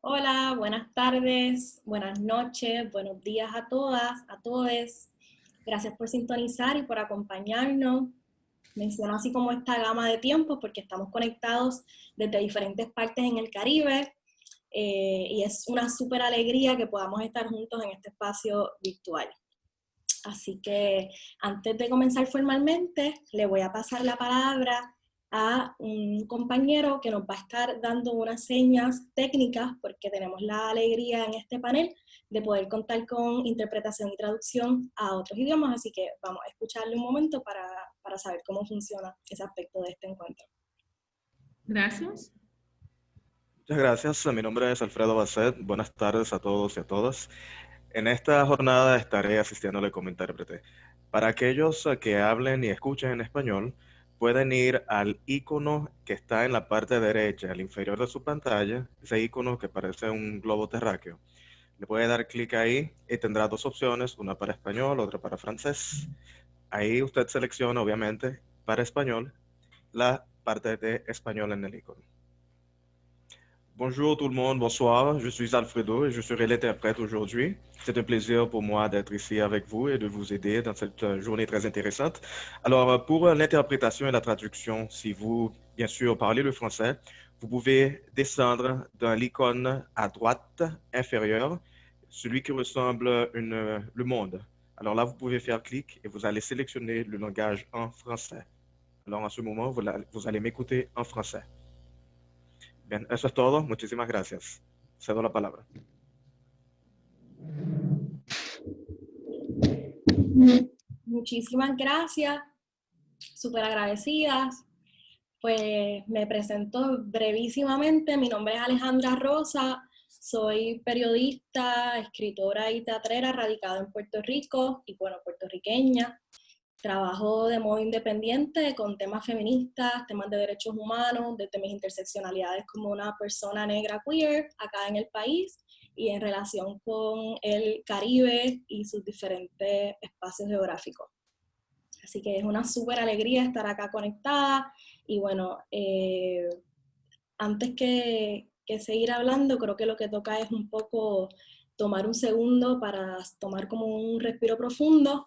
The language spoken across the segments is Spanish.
Hola, buenas tardes, buenas noches, buenos días a todas, a todos. Gracias por sintonizar y por acompañarnos. Menciono así como esta gama de tiempos porque estamos conectados desde diferentes partes en el Caribe y es una súper alegría que podamos estar juntos en este espacio virtual. Así que antes de comenzar formalmente, le voy a pasar la palabra a un compañero que nos va a estar dando unas señas técnicas porque tenemos la alegría en este panel de poder contar con interpretación y traducción a otros idiomas, así que vamos a escucharle un momento para saber cómo funciona ese aspecto de este encuentro. Gracias. Muchas gracias. Mi nombre es Alfredo Basset. Buenas tardes a todos y a todas. En esta jornada estaré asistiéndole como intérprete. Para aquellos que hablen y escuchen en español, pueden ir al icono que está en la parte derecha, al inferior de su pantalla, ese icono que parece un globo terráqueo. Le puede dar clic ahí y tendrá dos opciones, una para español, otra para francés. Ahí usted selecciona, obviamente, para español, la parte de español en el icono. Bonjour tout le monde, bonsoir, je suis Alfredo et je serai l'interprète aujourd'hui. C'est un plaisir pour moi d'être ici avec vous et de vous aider dans cette journée très intéressante. Alors, pour l'interprétation et la traduction, si vous, bien sûr, parlez le français, vous pouvez descendre dans l'icône à droite inférieure, celui qui ressemble le monde. Alors là, vous pouvez faire clic et vous allez sélectionner le langage en français. Alors, en ce moment, vous allez m'écouter en français. Bien, eso es todo. Muchísimas gracias. Cedo la palabra. Muchísimas gracias, súper agradecidas. Pues me presento brevísimamente, mi nombre es Alejandra Rosa, soy periodista, escritora y teatrera radicada en Puerto Rico y bueno, puertorriqueña. Trabajo de modo independiente con temas feministas, temas de derechos humanos, desde mis interseccionalidades como una persona negra queer acá en el país y en relación con el Caribe y sus diferentes espacios geográficos. Así que es una súper alegría estar acá conectada y bueno, antes que seguir hablando, creo que lo que toca es un poco tomar un segundo para tomar como un respiro profundo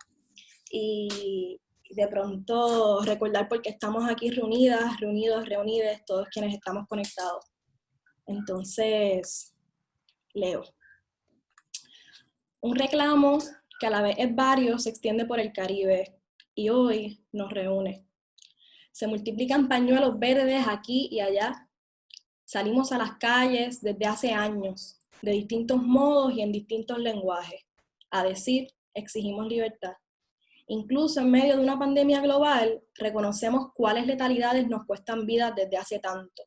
y de pronto recordar por qué estamos aquí reunidas, reunidos, reunides, todos quienes estamos conectados. Entonces, leo. Un reclamo que a la vez es varios se extiende por el Caribe y hoy nos reúne. Se multiplican pañuelos verdes aquí y allá. Salimos a las calles desde hace años, de distintos modos y en distintos lenguajes, a decir, exigimos libertad. Incluso en medio de una pandemia global, reconocemos cuáles letalidades nos cuestan vidas desde hace tanto.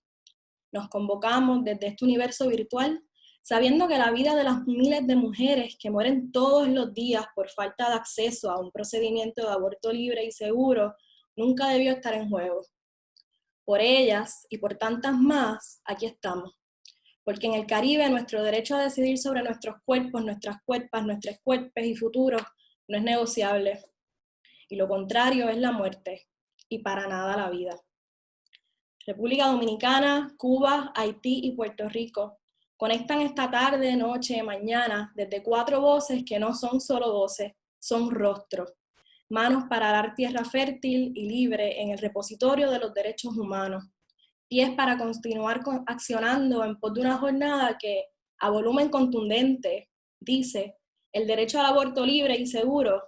Nos convocamos desde este universo virtual, sabiendo que la vida de las miles de mujeres que mueren todos los días por falta de acceso a un procedimiento de aborto libre y seguro nunca debió estar en juego. Por ellas y por tantas más, aquí estamos. Porque en el Caribe nuestro derecho a decidir sobre nuestros cuerpos, nuestras cuerpas, nuestros cuerpos y futuros no es negociable. Y lo contrario es la muerte, y para nada la vida. República Dominicana, Cuba, Haití y Puerto Rico conectan esta tarde, noche, mañana, desde 4 voces que no son solo voces, son rostros. Manos para dar tierra fértil y libre en el repositorio de los derechos humanos. Pies para continuar accionando en pos de una jornada que, a volumen contundente, dice: el derecho al aborto libre y seguro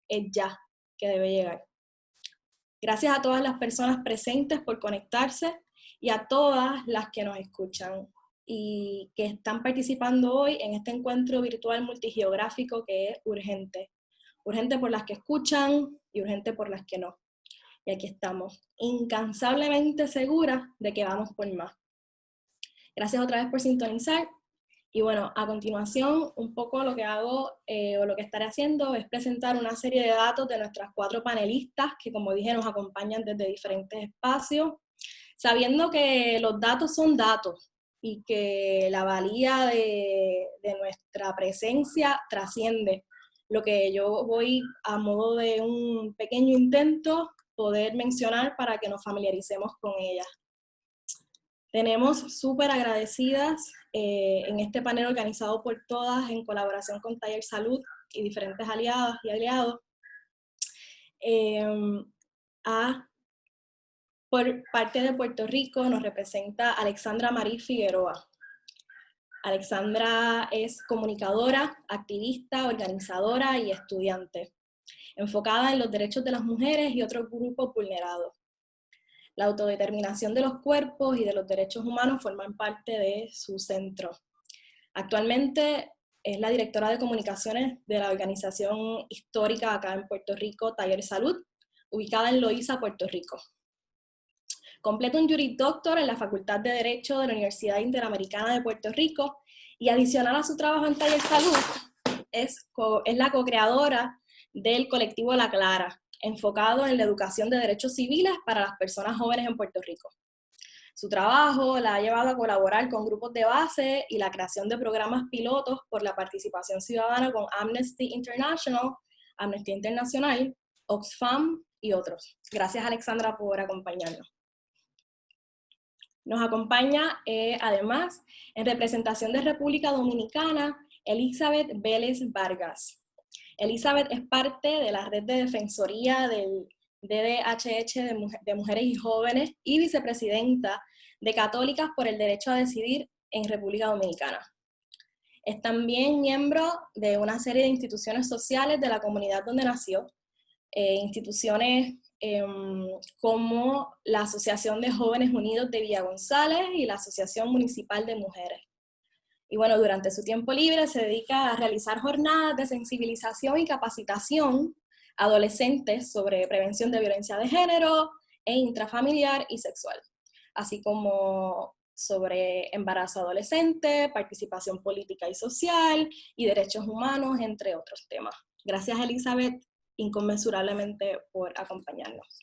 es ya que debe llegar. Gracias a todas las personas presentes por conectarse y a todas las que nos escuchan y que están participando hoy en este encuentro virtual multigeográfico que es urgente. Urgente por las que escuchan y urgente por las que no. Y aquí estamos, incansablemente seguras de que vamos por más. Gracias otra vez por sintonizar. Y bueno, a continuación, un poco lo que hago o lo que estaré haciendo es presentar una serie de datos de nuestras 4 panelistas que, como dije, nos acompañan desde diferentes espacios, sabiendo que los datos son datos y que la valía de nuestra presencia trasciende lo que yo voy a modo de un pequeño intento poder mencionar para que nos familiaricemos con ellas. Tenemos súper agradecidas en este panel organizado por todas en colaboración con Taller Salud y diferentes aliadas y aliados, por parte de Puerto Rico nos representa Alexandra Marí Figueroa. Alexandra es comunicadora, activista, organizadora y estudiante, enfocada en los derechos de las mujeres y otros grupos vulnerados. La autodeterminación de los cuerpos y de los derechos humanos forman parte de su centro. Actualmente es la directora de comunicaciones de la organización histórica acá en Puerto Rico, Taller Salud, ubicada en Loíza, Puerto Rico. Completa un Juris Doctor en la Facultad de Derecho de la Universidad Interamericana de Puerto Rico y adicional a su trabajo en Taller Salud, es la co-creadora del colectivo La Clara, enfocado en la educación de derechos civiles para las personas jóvenes en Puerto Rico. Su trabajo la ha llevado a colaborar con grupos de base y la creación de programas pilotos por la participación ciudadana con Amnesty International, Oxfam y otros. Gracias, Alexandra, por acompañarnos. Nos acompaña, además, en representación de República Dominicana, Elizabeth Vélez Vargas. Elizabeth es parte de la red de defensoría del DDHH de Mujeres y Jóvenes y vicepresidenta de Católicas por el Derecho a Decidir en República Dominicana. Es también miembro de una serie de instituciones sociales de la comunidad donde nació, instituciones como la Asociación de Jóvenes Unidos de Villa González y la Asociación Municipal de Mujeres. Y bueno, durante su tiempo libre se dedica a realizar jornadas de sensibilización y capacitación a adolescentes sobre prevención de violencia de género e intrafamiliar y sexual, así como sobre embarazo adolescente, participación política y social y derechos humanos, entre otros temas. Gracias, Elizabeth, inconmensurablemente por acompañarnos.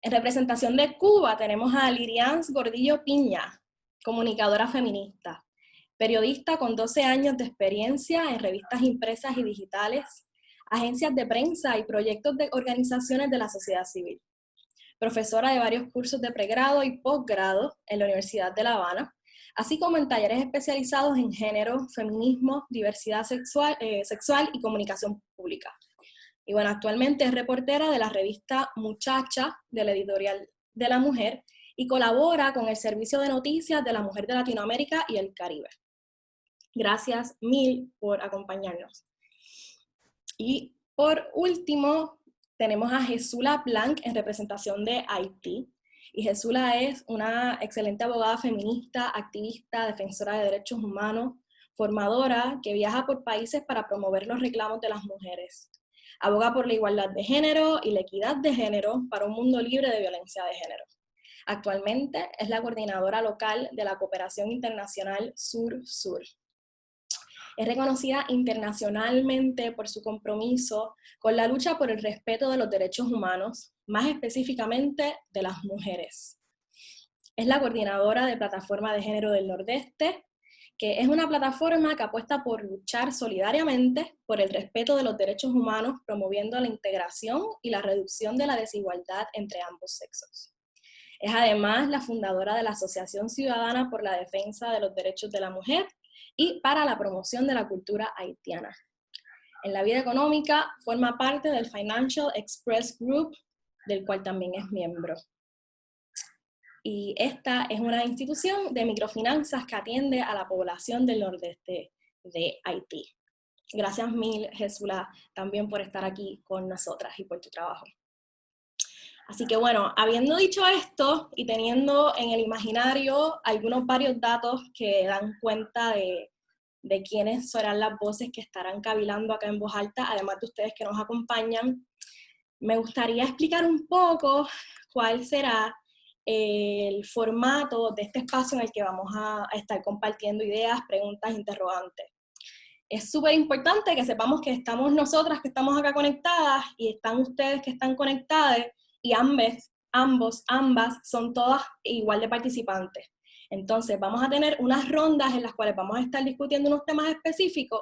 En representación de Cuba tenemos a Lirians Gordillo Piña, comunicadora feminista, periodista con 12 años de experiencia en revistas impresas y digitales, agencias de prensa y proyectos de organizaciones de la sociedad civil. Profesora de varios cursos de pregrado y posgrado en la Universidad de La Habana, así como en talleres especializados en género, feminismo, diversidad sexual y comunicación pública. Y bueno, actualmente es reportera de la revista Muchacha, de la editorial de La Mujer, y colabora con el Servicio de Noticias de la Mujer de Latinoamérica y el Caribe. Gracias mil por acompañarnos. Y por último, tenemos a Jesula Blanc en representación de Haití. Y Jesula es una excelente abogada feminista, activista, defensora de derechos humanos, formadora que viaja por países para promover los reclamos de las mujeres. Aboga por la igualdad de género y la equidad de género para un mundo libre de violencia de género. Actualmente es la coordinadora local de la Cooperación Internacional Sur-Sur. Es reconocida internacionalmente por su compromiso con la lucha por el respeto de los derechos humanos, más específicamente de las mujeres. Es la coordinadora de Plataforma de Género del Nordeste, que es una plataforma que apuesta por luchar solidariamente por el respeto de los derechos humanos, promoviendo la integración y la reducción de la desigualdad entre ambos sexos. Es además la fundadora de la Asociación Ciudadana por la Defensa de los Derechos de la Mujer y para la promoción de la cultura haitiana. En la vida económica forma parte del Financial Express Group, del cual también es miembro. Y esta es una institución de microfinanzas que atiende a la población del nordeste de Haití. Gracias mil, Jesula, también por estar aquí con nosotras y por tu trabajo. Así que bueno, habiendo dicho esto y teniendo en el imaginario varios datos que dan cuenta de quiénes serán las voces que estarán cavilando acá en voz alta, además de ustedes que nos acompañan, me gustaría explicar un poco cuál será el formato de este espacio en el que vamos a estar compartiendo ideas, preguntas, interrogantes. Es súper importante que sepamos que estamos nosotras que estamos acá conectadas y están ustedes que están conectadas y ambas son todas igual de participantes. Entonces vamos a tener unas rondas en las cuales vamos a estar discutiendo unos temas específicos,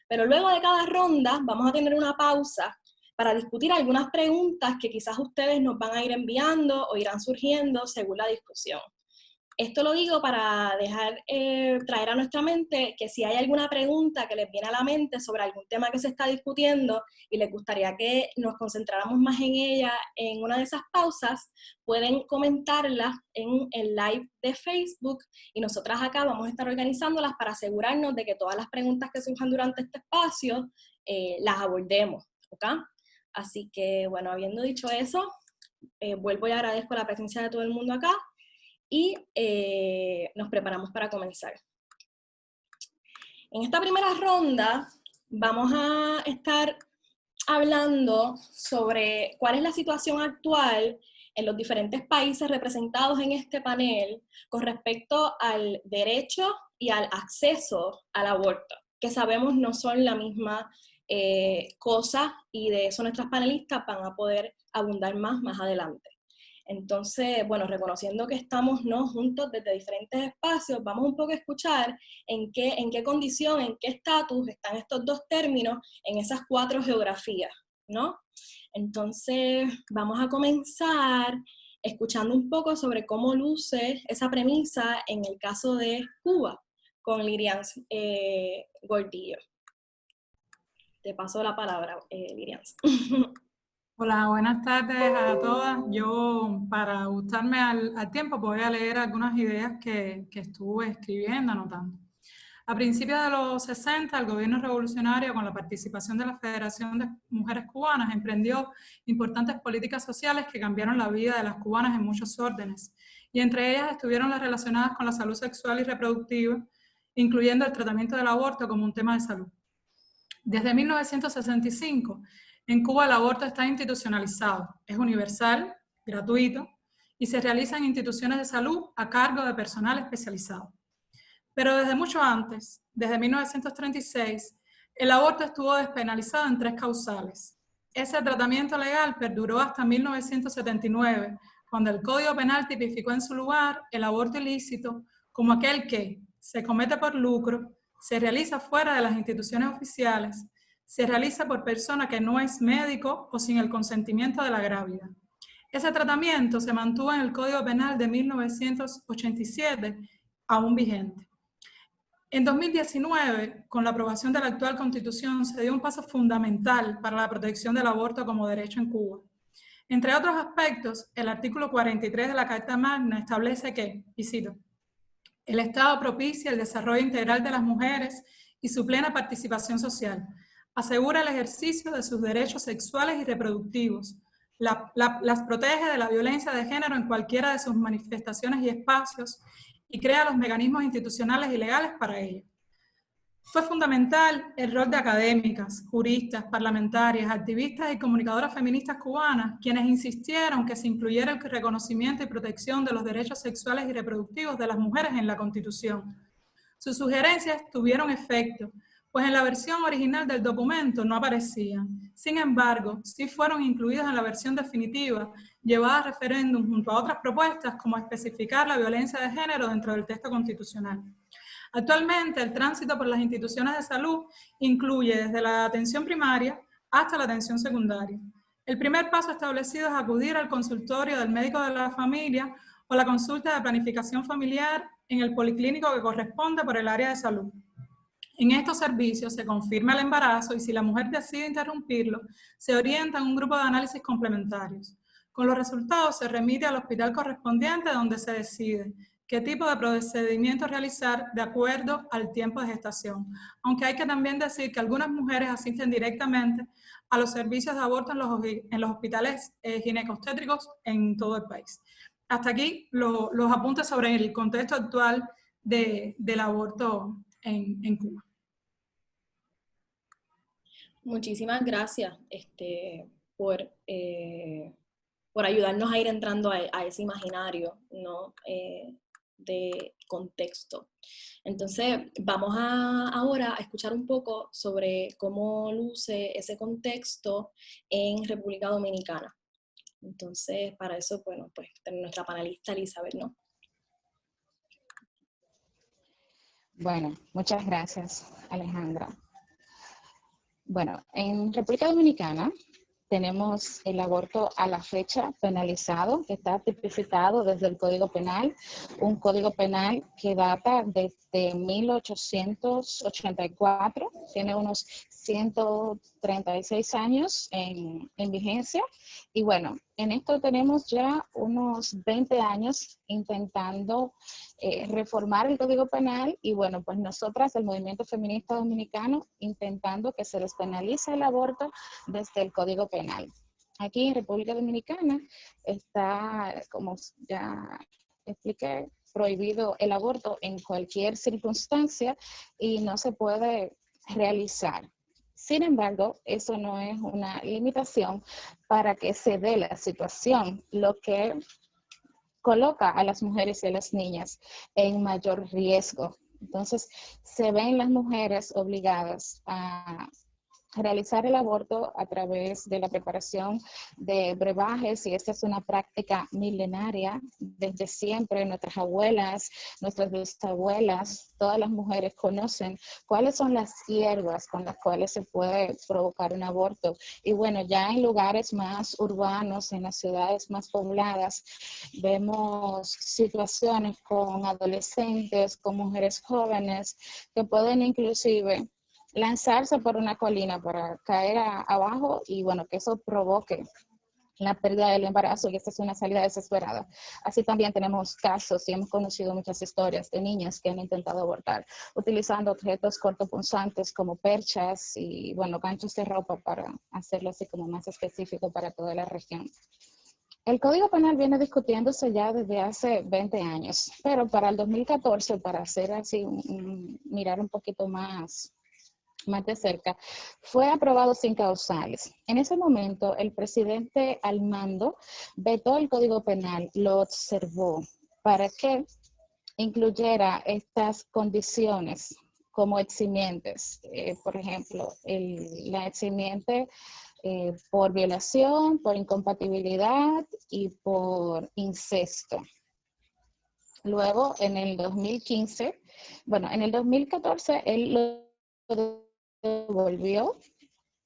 pero luego de cada ronda vamos a tener una pausa para discutir algunas preguntas que quizás ustedes nos van a ir enviando o irán surgiendo según la discusión. Esto lo digo para traer a nuestra mente que si hay alguna pregunta que les viene a la mente sobre algún tema que se está discutiendo y les gustaría que nos concentráramos más en ella en una de esas pausas, pueden comentarlas en el live de Facebook y nosotras acá vamos a estar organizándolas para asegurarnos de que todas las preguntas que surjan durante este espacio las abordemos, ¿ok? Así que, bueno, habiendo dicho eso, vuelvo y agradezco la presencia de todo el mundo acá y nos preparamos para comenzar. En esta primera ronda vamos a estar hablando sobre cuál es la situación actual en los diferentes países representados en este panel con respecto al derecho y al acceso al aborto, que sabemos no son la misma cosa, y de eso nuestras panelistas van a poder abundar más adelante. Entonces, bueno, reconociendo que estamos, ¿no?, juntos desde diferentes espacios, vamos un poco a escuchar en qué condición, en qué estatus están estos dos términos en esas 4 geografías, ¿no? Entonces, vamos a comenzar escuchando un poco sobre cómo luce esa premisa en el caso de Cuba, con Lirian Gordillo. Te paso la palabra, Lirian. Hola, buenas tardes a todas. Yo, para ajustarme al tiempo, voy a leer algunas ideas que estuve escribiendo, anotando. A principios de los 60, el gobierno revolucionario, con la participación de la Federación de Mujeres Cubanas, emprendió importantes políticas sociales que cambiaron la vida de las cubanas en muchos órdenes, y entre ellas estuvieron las relacionadas con la salud sexual y reproductiva, incluyendo el tratamiento del aborto como un tema de salud. Desde 1965, en Cuba el aborto está institucionalizado, es universal, gratuito y se realiza en instituciones de salud a cargo de personal especializado. Pero desde mucho antes, desde 1936, el aborto estuvo despenalizado en 3 causales. Ese tratamiento legal perduró hasta 1979, cuando el Código Penal tipificó en su lugar el aborto ilícito como aquel que se comete por lucro, se realiza fuera de las instituciones oficiales, se realiza por persona que no es médico o sin el consentimiento de la grávida. Ese tratamiento se mantuvo en el Código Penal de 1987, aún vigente. En 2019, con la aprobación de la actual Constitución, se dio un paso fundamental para la protección del aborto como derecho en Cuba. Entre otros aspectos, el artículo 43 de la Carta Magna establece que, y cito, el Estado propicia el desarrollo integral de las mujeres y su plena participación social, asegura el ejercicio de sus derechos sexuales y reproductivos, las protege de la violencia de género en cualquiera de sus manifestaciones y espacios y crea los mecanismos institucionales y legales para ello. Fue fundamental el rol de académicas, juristas, parlamentarias, activistas y comunicadoras feministas cubanas, quienes insistieron que se incluyera el reconocimiento y protección de los derechos sexuales y reproductivos de las mujeres en la Constitución. Sus sugerencias tuvieron efecto, pues en la versión original del documento no aparecían. Sin embargo, sí fueron incluidas en la versión definitiva, llevada a referéndum junto a otras propuestas como especificar la violencia de género dentro del texto constitucional. Actualmente, el tránsito por las instituciones de salud incluye desde la atención primaria hasta la atención secundaria. El primer paso establecido es acudir al consultorio del médico de la familia o la consulta de planificación familiar en el policlínico que corresponde por el área de salud. En estos servicios se confirma el embarazo y si la mujer decide interrumpirlo, se orienta en un grupo de análisis complementarios. Con los resultados se remite al hospital correspondiente donde se decide qué tipo de procedimiento realizar de acuerdo al tiempo de gestación. Aunque hay que también decir que algunas mujeres asisten directamente a los servicios de aborto en los hospitales ginecobstétricos en todo el país. Hasta aquí los apuntes sobre el contexto actual del aborto en Cuba. Muchísimas gracias por ayudarnos a ir entrando a ese imaginario, ¿no?, de contexto. Entonces, vamos ahora a escuchar un poco sobre cómo luce ese contexto en República Dominicana. Entonces, para eso, bueno, pues nuestra panelista Elizabeth, ¿no? Bueno, muchas gracias, Alejandra. Bueno, en República Dominicana tenemos el aborto a la fecha penalizado, que está tipificado desde el Código Penal, un Código Penal que data desde 1884, tiene unos 136 años en vigencia, y bueno, en esto tenemos ya unos 20 años intentando reformar el Código Penal, y bueno, pues nosotras, el Movimiento Feminista Dominicano, intentando que se despenalice el aborto desde el Código Penal. Aquí en República Dominicana está, como ya expliqué, prohibido el aborto en cualquier circunstancia y no se puede realizar. Sin embargo, eso no es una limitación para que se dé la situación, lo que coloca a las mujeres y a las niñas en mayor riesgo. Entonces, se ven las mujeres obligadas a realizar el aborto a través de la preparación de brebajes, y esta es una práctica milenaria desde siempre. Nuestras abuelas, nuestras bisabuelas, todas las mujeres conocen cuáles son las hierbas con las cuales se puede provocar un aborto. Y bueno, ya en lugares más urbanos, en las ciudades más pobladas, vemos situaciones con adolescentes, con mujeres jóvenes que pueden inclusive lanzarse por una colina para caer abajo, y bueno, que eso provoque la pérdida del embarazo, y esta es una salida desesperada. Así también tenemos casos y hemos conocido muchas historias de niñas que han intentado abortar utilizando objetos cortopunzantes como perchas y bueno, ganchos de ropa, para hacerlo así como más específico para toda la región. El Código Penal viene discutiéndose ya desde hace 20 años, pero para el 2014, para hacer así, mirar un poquito más de cerca, fue aprobado sin causales. En ese momento, el presidente al mando vetó el Código Penal, lo observó para que incluyera estas condiciones como eximientes. Por ejemplo, la eximiente por violación, por incompatibilidad y por incesto. Luego, en el 2015, bueno, en el 2014, él lo volvió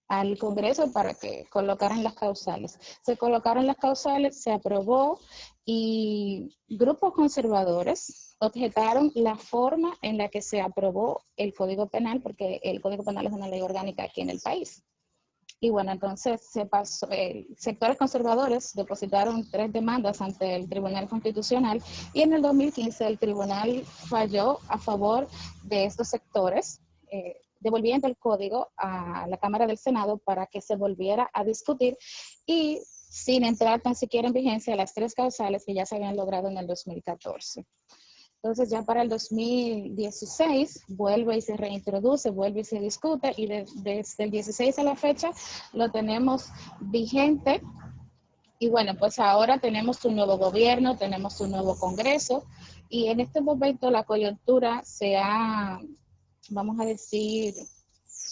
al Congreso para que colocaran las causales. Se colocaron las causales, se aprobó, y grupos conservadores objetaron la forma en la que se aprobó el Código Penal, porque el Código Penal es una ley orgánica aquí en el país. Y bueno, entonces se pasó, sectores conservadores depositaron 3 demandas ante el Tribunal Constitucional, y en el 2015 el tribunal falló a favor de estos sectores, devolviendo el código a la Cámara del Senado para que se volviera a discutir, y sin entrar tan siquiera en vigencia las 3 causales que ya se habían logrado en el 2014. Entonces ya para el 2016 vuelve y se reintroduce, vuelve y se discute, y desde el 16 a la fecha lo tenemos vigente. Y bueno, pues ahora tenemos un nuevo gobierno, tenemos un nuevo Congreso, y en este momento la coyuntura se ha, vamos a decir,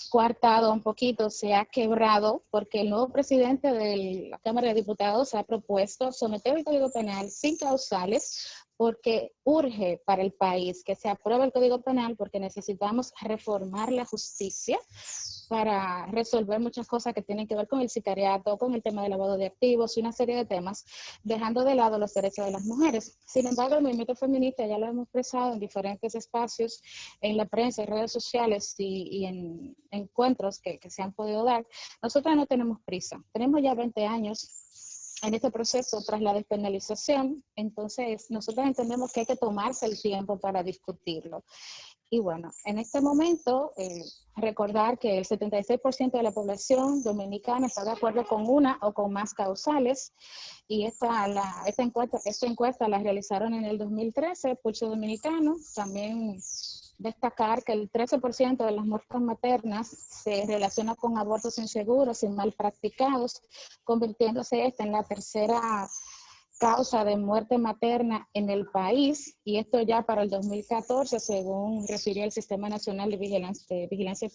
coartado un poquito, se ha quebrado, porque el nuevo presidente de la Cámara de Diputados ha propuesto someter el Código Penal sin causales, porque urge para el país que se apruebe el Código Penal, porque necesitamos reformar la justicia para resolver muchas cosas que tienen que ver con el sicariato, con el tema del lavado de activos y una serie de temas, dejando de lado los derechos de las mujeres. Sin embargo, el movimiento feminista ya lo hemos expresado en diferentes espacios, en la prensa, en redes sociales y en encuentros que se han podido dar. Nosotros no tenemos prisa, tenemos ya 20 años en este proceso tras la despenalización, entonces nosotros entendemos que hay que tomarse el tiempo para discutirlo. Y bueno, en este momento, recordar que el 76% de la población dominicana está de acuerdo con una o con más causales, y esta encuesta la realizaron en el 2013, Pulso Dominicano. También destacar que el 13% de las muertes maternas se relaciona con abortos inseguros y mal practicados, convirtiéndose esta en la tercera causa de muerte materna en el país, y esto ya para el 2014, según refirió el Sistema Nacional de Vigilancia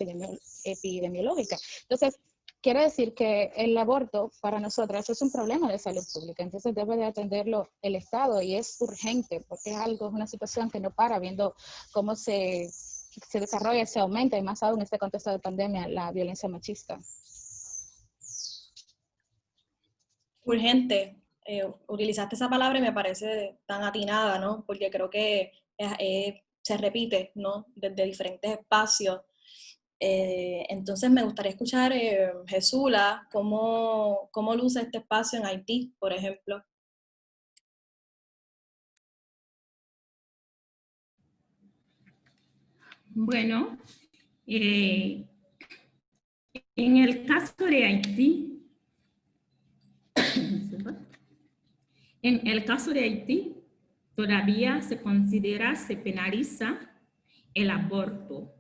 Epidemiológica. Entonces, quiere decir que el aborto para nosotras es un problema de salud pública, entonces debe de atenderlo el Estado, y es urgente, porque es una situación que no para, viendo cómo se desarrolla, se aumenta, y más aún en este contexto de pandemia, la violencia machista. Urgente. Utilizaste esa palabra y me parece tan atinada, ¿no? Porque creo que se repite, ¿no? Desde diferentes espacios. Entonces me gustaría escuchar, Jesula, cómo luce este espacio en Haití, por ejemplo. Bueno, en el caso de Haití, todavía se penaliza el aborto.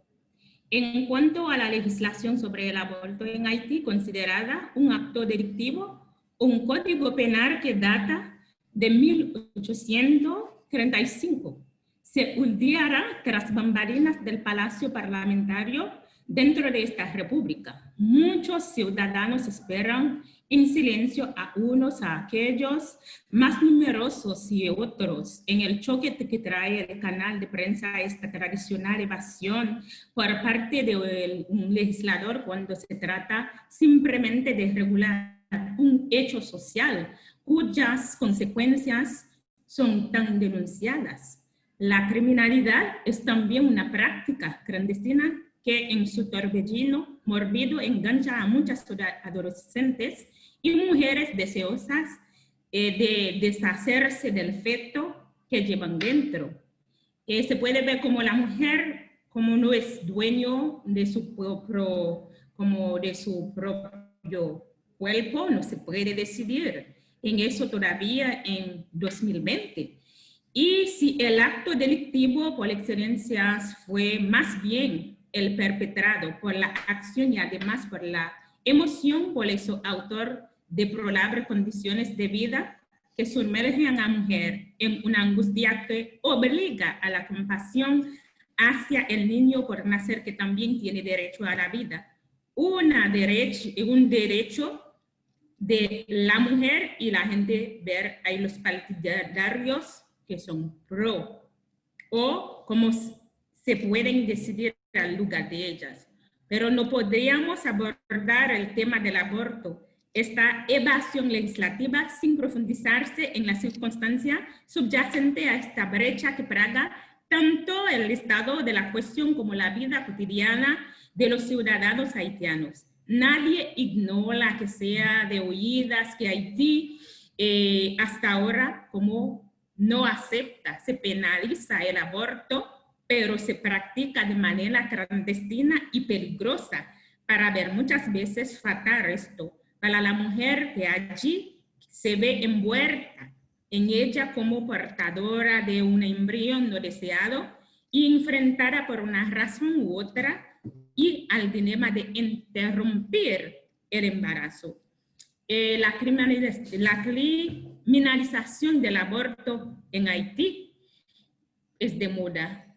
En cuanto a la legislación sobre el aborto en Haití, considerada un acto delictivo, un código penal que data de 1835, se hundirá tras bambalinas del Palacio Parlamentario dentro de esta república. Muchos ciudadanos esperan en silencio a unos a aquellos más numerosos y otros en el choque que trae el canal de prensa esta tradicional evasión por parte de un legislador cuando se trata simplemente de regular un hecho social cuyas consecuencias son tan denunciadas. La criminalidad es también una práctica clandestina que en su torbellino morbido engancha a muchas adolescentes y mujeres deseosas de deshacerse del feto que llevan dentro. Se puede ver como la mujer, como no es dueño de su propio cuerpo, no se puede decidir en eso todavía en 2020. Y si el acto delictivo por excelencia fue más bien el perpetrado por la acción y además por la emoción, por eso autor deplorable condiciones de vida que sumergen a la mujer en una angustia que obliga a la compasión hacia el niño por nacer, que también tiene derecho a la vida. Un derecho de la mujer, y la gente ver ahí los partidarios que son pro, o cómo se pueden decidir al lugar de ellas. Pero no podríamos abordar el tema del aborto, esta evasión legislativa, sin profundizarse en la circunstancia subyacente a esta brecha que plaga tanto el estado de la cuestión como la vida cotidiana de los ciudadanos haitianos. Nadie ignora que sea de oídas que Haití hasta ahora como no acepta, se penaliza el aborto, pero se practica de manera clandestina y peligrosa para ver muchas veces fatal esto para la mujer que allí se ve envuelta en ella como portadora de un embrión no deseado y enfrentada por una razón u otra y al dilema de interrumpir el embarazo. La criminalización del aborto en Haití es de moda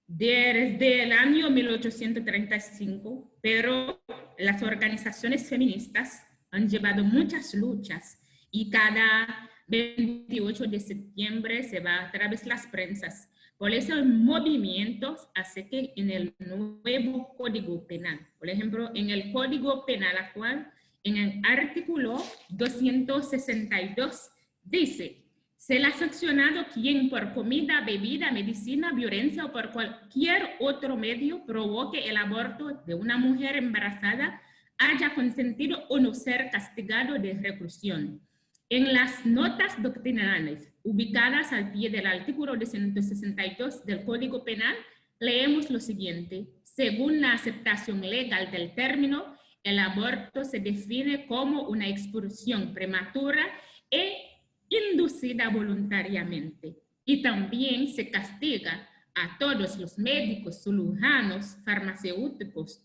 desde el año 1835, pero las organizaciones feministas han llevado muchas luchas y cada 28 de septiembre se va a través de las prensas. Por eso el movimiento hace que en el nuevo Código Penal, por ejemplo, en el Código Penal actual, en el artículo 262, dice: será sancionado quien por comida, bebida, medicina, violencia o por cualquier otro medio provoque el aborto de una mujer embarazada, haya consentido o no ser castigado de reclusión. En las notas doctrinales ubicadas al pie del artículo 262 del Código Penal, leemos lo siguiente: según la aceptación legal del término, el aborto se define como una expulsión prematura e inducida voluntariamente, y también se castiga a todos los médicos, cirujanos, farmacéuticos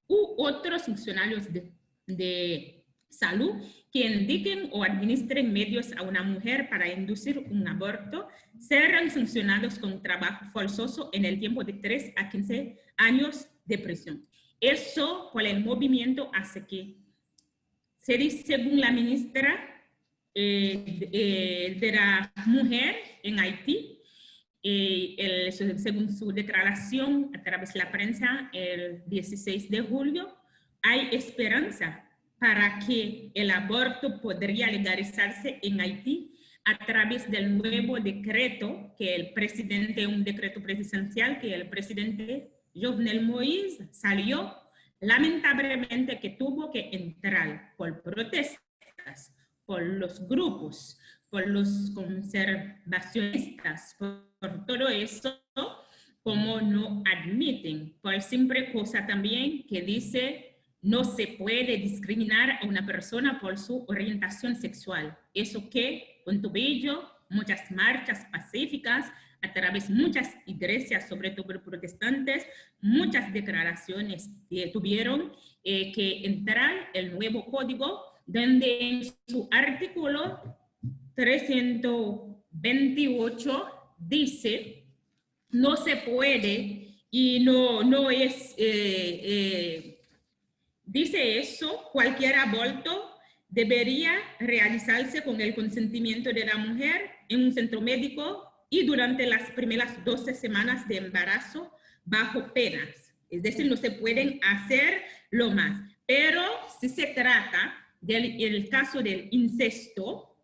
u otros funcionarios de salud que indiquen o administren medios a una mujer para inducir un aborto, serán sancionados con trabajo forzoso en el tiempo de 3 a 15 años de prisión. Eso, por el movimiento, hace que, se dice, según la ministra de la mujer en Haití, según su declaración a través de la prensa el 16 de julio, hay esperanza para que el aborto podría legalizarse en Haití a través del nuevo decreto que el presidente, un decreto presidencial que el presidente Jovenel Moïse salió, lamentablemente que tuvo que entrar por protestas, por los grupos, por los conservacionistas, por todo eso, como no admiten, por simple cosa también que dice no se puede discriminar a una persona por su orientación sexual. Eso que, con todo ello, muchas marchas pacíficas, a través de muchas iglesias, sobre todo protestantes, muchas declaraciones tuvieron que entrar el nuevo código, donde en su artículo 328 dice, no se puede y no es... dice eso, cualquier aborto debería realizarse con el consentimiento de la mujer en un centro médico y durante las primeras 12 semanas de embarazo bajo penas. Es decir, no se pueden hacer lo más. Pero si se trata del caso del incesto,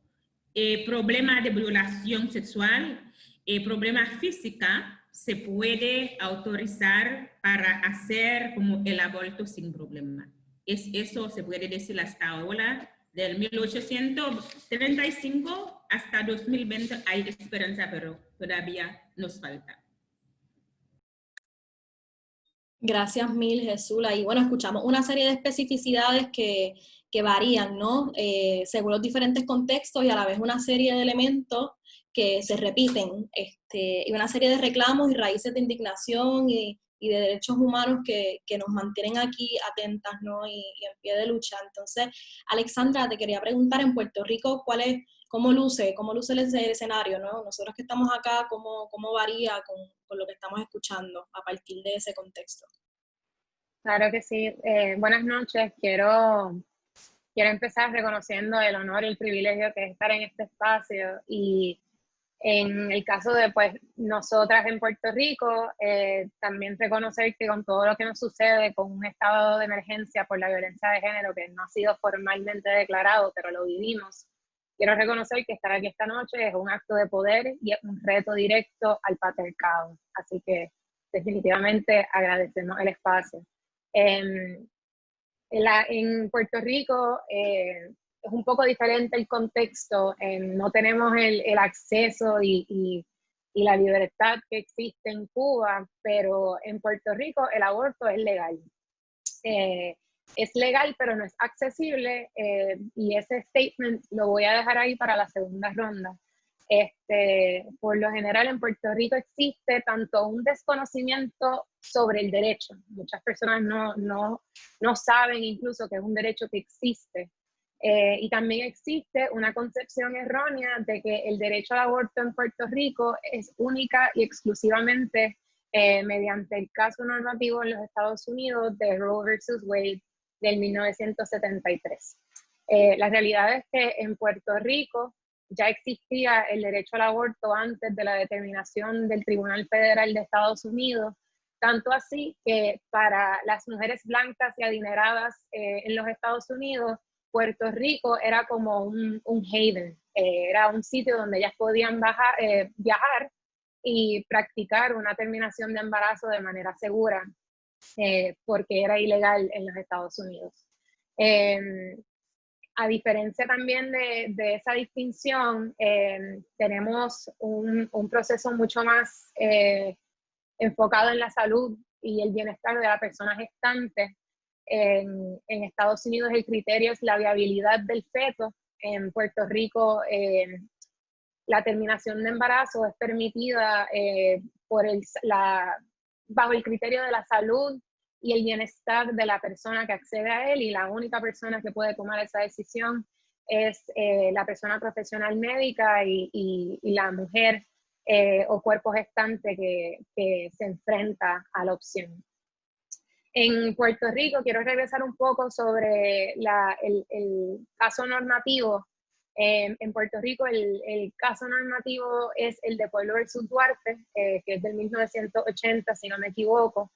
problema de violación sexual, problema física, se puede autorizar para hacer como el aborto sin problema. Eso se puede decir hasta ahora, del 1835 hasta 2020 hay esperanza, pero todavía nos falta. Gracias mil, Jesula. Y bueno, escuchamos una serie de especificidades que varían, ¿no? Según los diferentes contextos y a la vez una serie de elementos que se repiten, y una serie de reclamos y raíces de indignación y de derechos humanos que nos mantienen aquí atentas, ¿no? Y en pie de lucha. Entonces, Alexandra, te quería preguntar, en Puerto Rico, ¿cómo luce el escenario, ¿no? Nosotros que estamos acá, ¿cómo varía con lo que estamos escuchando a partir de ese contexto? Claro que sí. Buenas noches. Quiero empezar reconociendo el honor y el privilegio que es estar en este espacio. Y en el caso de pues, nosotras en Puerto Rico, también reconocer que con todo lo que nos sucede, con un estado de emergencia por la violencia de género que no ha sido formalmente declarado, pero lo vivimos, quiero reconocer que estar aquí esta noche es un acto de poder y es un reto directo al patriarcado. Así que definitivamente agradecemos el espacio. En Puerto Rico es un poco diferente el contexto, no tenemos el acceso y la libertad que existe en Cuba, pero en Puerto Rico el aborto es legal. Es legal, pero no es accesible, y ese statement lo voy a dejar ahí para la segunda ronda. Por lo general en Puerto Rico existe tanto un desconocimiento sobre el derecho. Muchas personas no saben incluso que es un derecho que existe. Y también existe una concepción errónea de que el derecho al aborto en Puerto Rico es única y exclusivamente mediante el caso normativo en los Estados Unidos de Roe versus Wade del 1973. La realidad es que en Puerto Rico ya existía el derecho al aborto antes de la determinación del Tribunal Federal de Estados Unidos, tanto así que para las mujeres blancas y adineradas en los Estados Unidos, Puerto Rico era como un haven, era un sitio donde ellas podían viajar y practicar una terminación de embarazo de manera segura, porque era ilegal en los Estados Unidos. A diferencia también de esa distinción, tenemos un proceso mucho más enfocado en la salud y el bienestar de la persona gestante. En Estados Unidos el criterio es la viabilidad del feto. En Puerto Rico la terminación de embarazo es permitida bajo el criterio de la salud y el bienestar de la persona que accede a él, y la única persona que puede tomar esa decisión es la persona profesional médica y la mujer o cuerpo gestante que se enfrenta a la opción. En Puerto Rico, quiero regresar un poco sobre el caso normativo. En Puerto Rico el caso normativo es el de Pueblo versus Duarte, que es del 1980, si no me equivoco.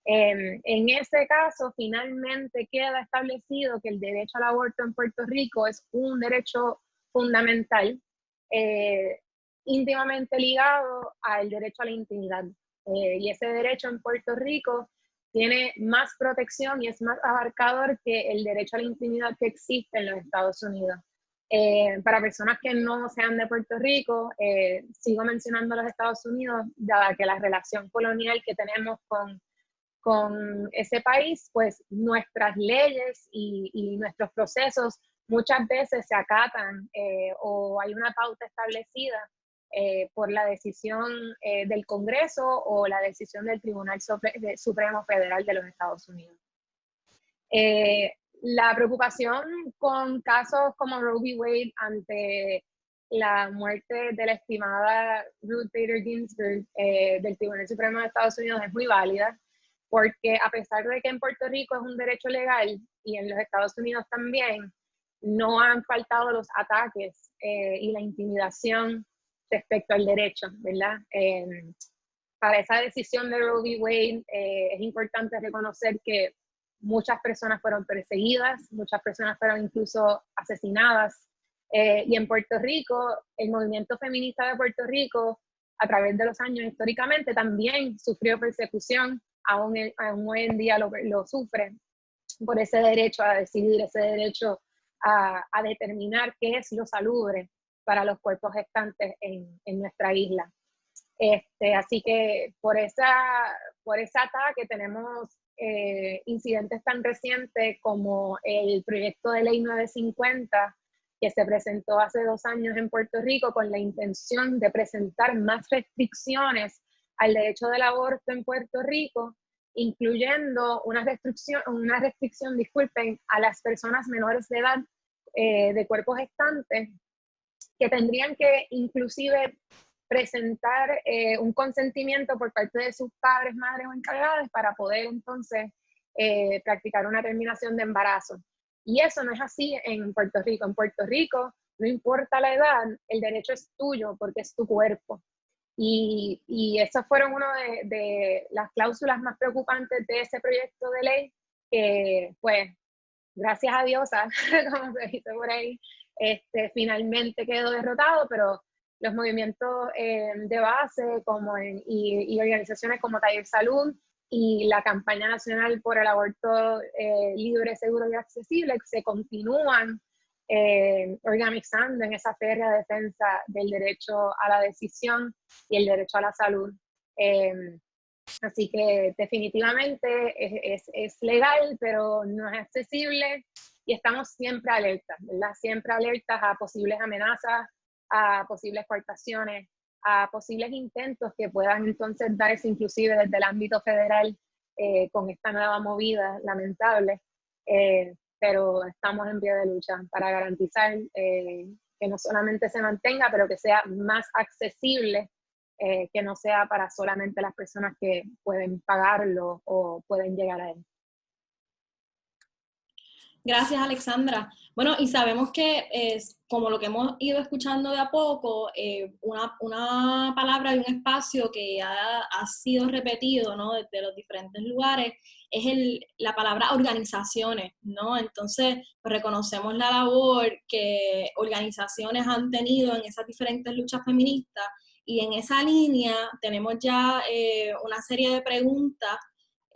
En ese caso, finalmente queda establecido que el derecho al aborto en Puerto Rico es un derecho fundamental, íntimamente ligado al derecho a la intimidad. Y ese derecho en Puerto Rico tiene más protección y es más abarcador que el derecho a la intimidad que existe en los Estados Unidos. Para personas que no sean de Puerto Rico, sigo mencionando los Estados Unidos, dada que la relación colonial que tenemos con ese país, pues nuestras leyes y nuestros procesos muchas veces se acatan o hay una pauta establecida por la decisión del Congreso o la decisión del Tribunal Supremo Federal de los Estados Unidos. La preocupación con casos como Roe v. Wade ante la muerte de la estimada Ruth Bader Ginsburg del Tribunal Supremo de Estados Unidos es muy válida, porque a pesar de que en Puerto Rico es un derecho legal y en los Estados Unidos también, no han faltado los ataques y la intimidación respecto al derecho, ¿verdad? Para esa decisión de Roe v. Wade es importante reconocer que muchas personas fueron perseguidas, muchas personas fueron incluso asesinadas. Y en Puerto Rico, el movimiento feminista de Puerto Rico, a través de los años históricamente, también sufrió persecución, aún hoy en día lo sufre, por ese derecho a decidir, ese derecho a determinar qué es lo salubre para los cuerpos gestantes en nuestra isla. Así que por ese ataque tenemos incidentes tan recientes como el proyecto de ley 950 que se presentó hace 2 años en Puerto Rico con la intención de presentar más restricciones al derecho del aborto en Puerto Rico, incluyendo una restricción, disculpen, a las personas menores de edad de cuerpos gestantes que tendrían que inclusive presentar un consentimiento por parte de sus padres, madres o encargadas para poder entonces practicar una terminación de embarazo. Y eso no es así en Puerto Rico. En Puerto Rico, no importa la edad, el derecho es tuyo porque es tu cuerpo. Y esas fueron una de las cláusulas más preocupantes de ese proyecto de ley, que pues, gracias a Dios, como se dice por ahí, finalmente quedó derrotado, pero los movimientos de base y organizaciones como Taller Salud y la campaña nacional por el aborto libre, seguro y accesible se continúan organizando en esa férrea defensa del derecho a la decisión y el derecho a la salud. Así que definitivamente es legal, pero no es accesible y estamos siempre alertas, ¿verdad? Siempre alertas a posibles amenazas, a posibles coartaciones, a posibles intentos que puedan entonces darse inclusive desde el ámbito federal con esta nueva movida lamentable. Pero estamos en pie de lucha para garantizar que no solamente se mantenga, pero que sea más accesible, que no sea para solamente las personas que pueden pagarlo o pueden llegar a él. Gracias, Alexandra. Bueno, y sabemos que como lo que hemos ido escuchando de a poco, una palabra y un espacio que ha sido repetido, ¿no?, desde los diferentes lugares, es la palabra organizaciones, ¿no? Entonces, pues, reconocemos la labor que organizaciones han tenido en esas diferentes luchas feministas, y en esa línea tenemos ya una serie de preguntas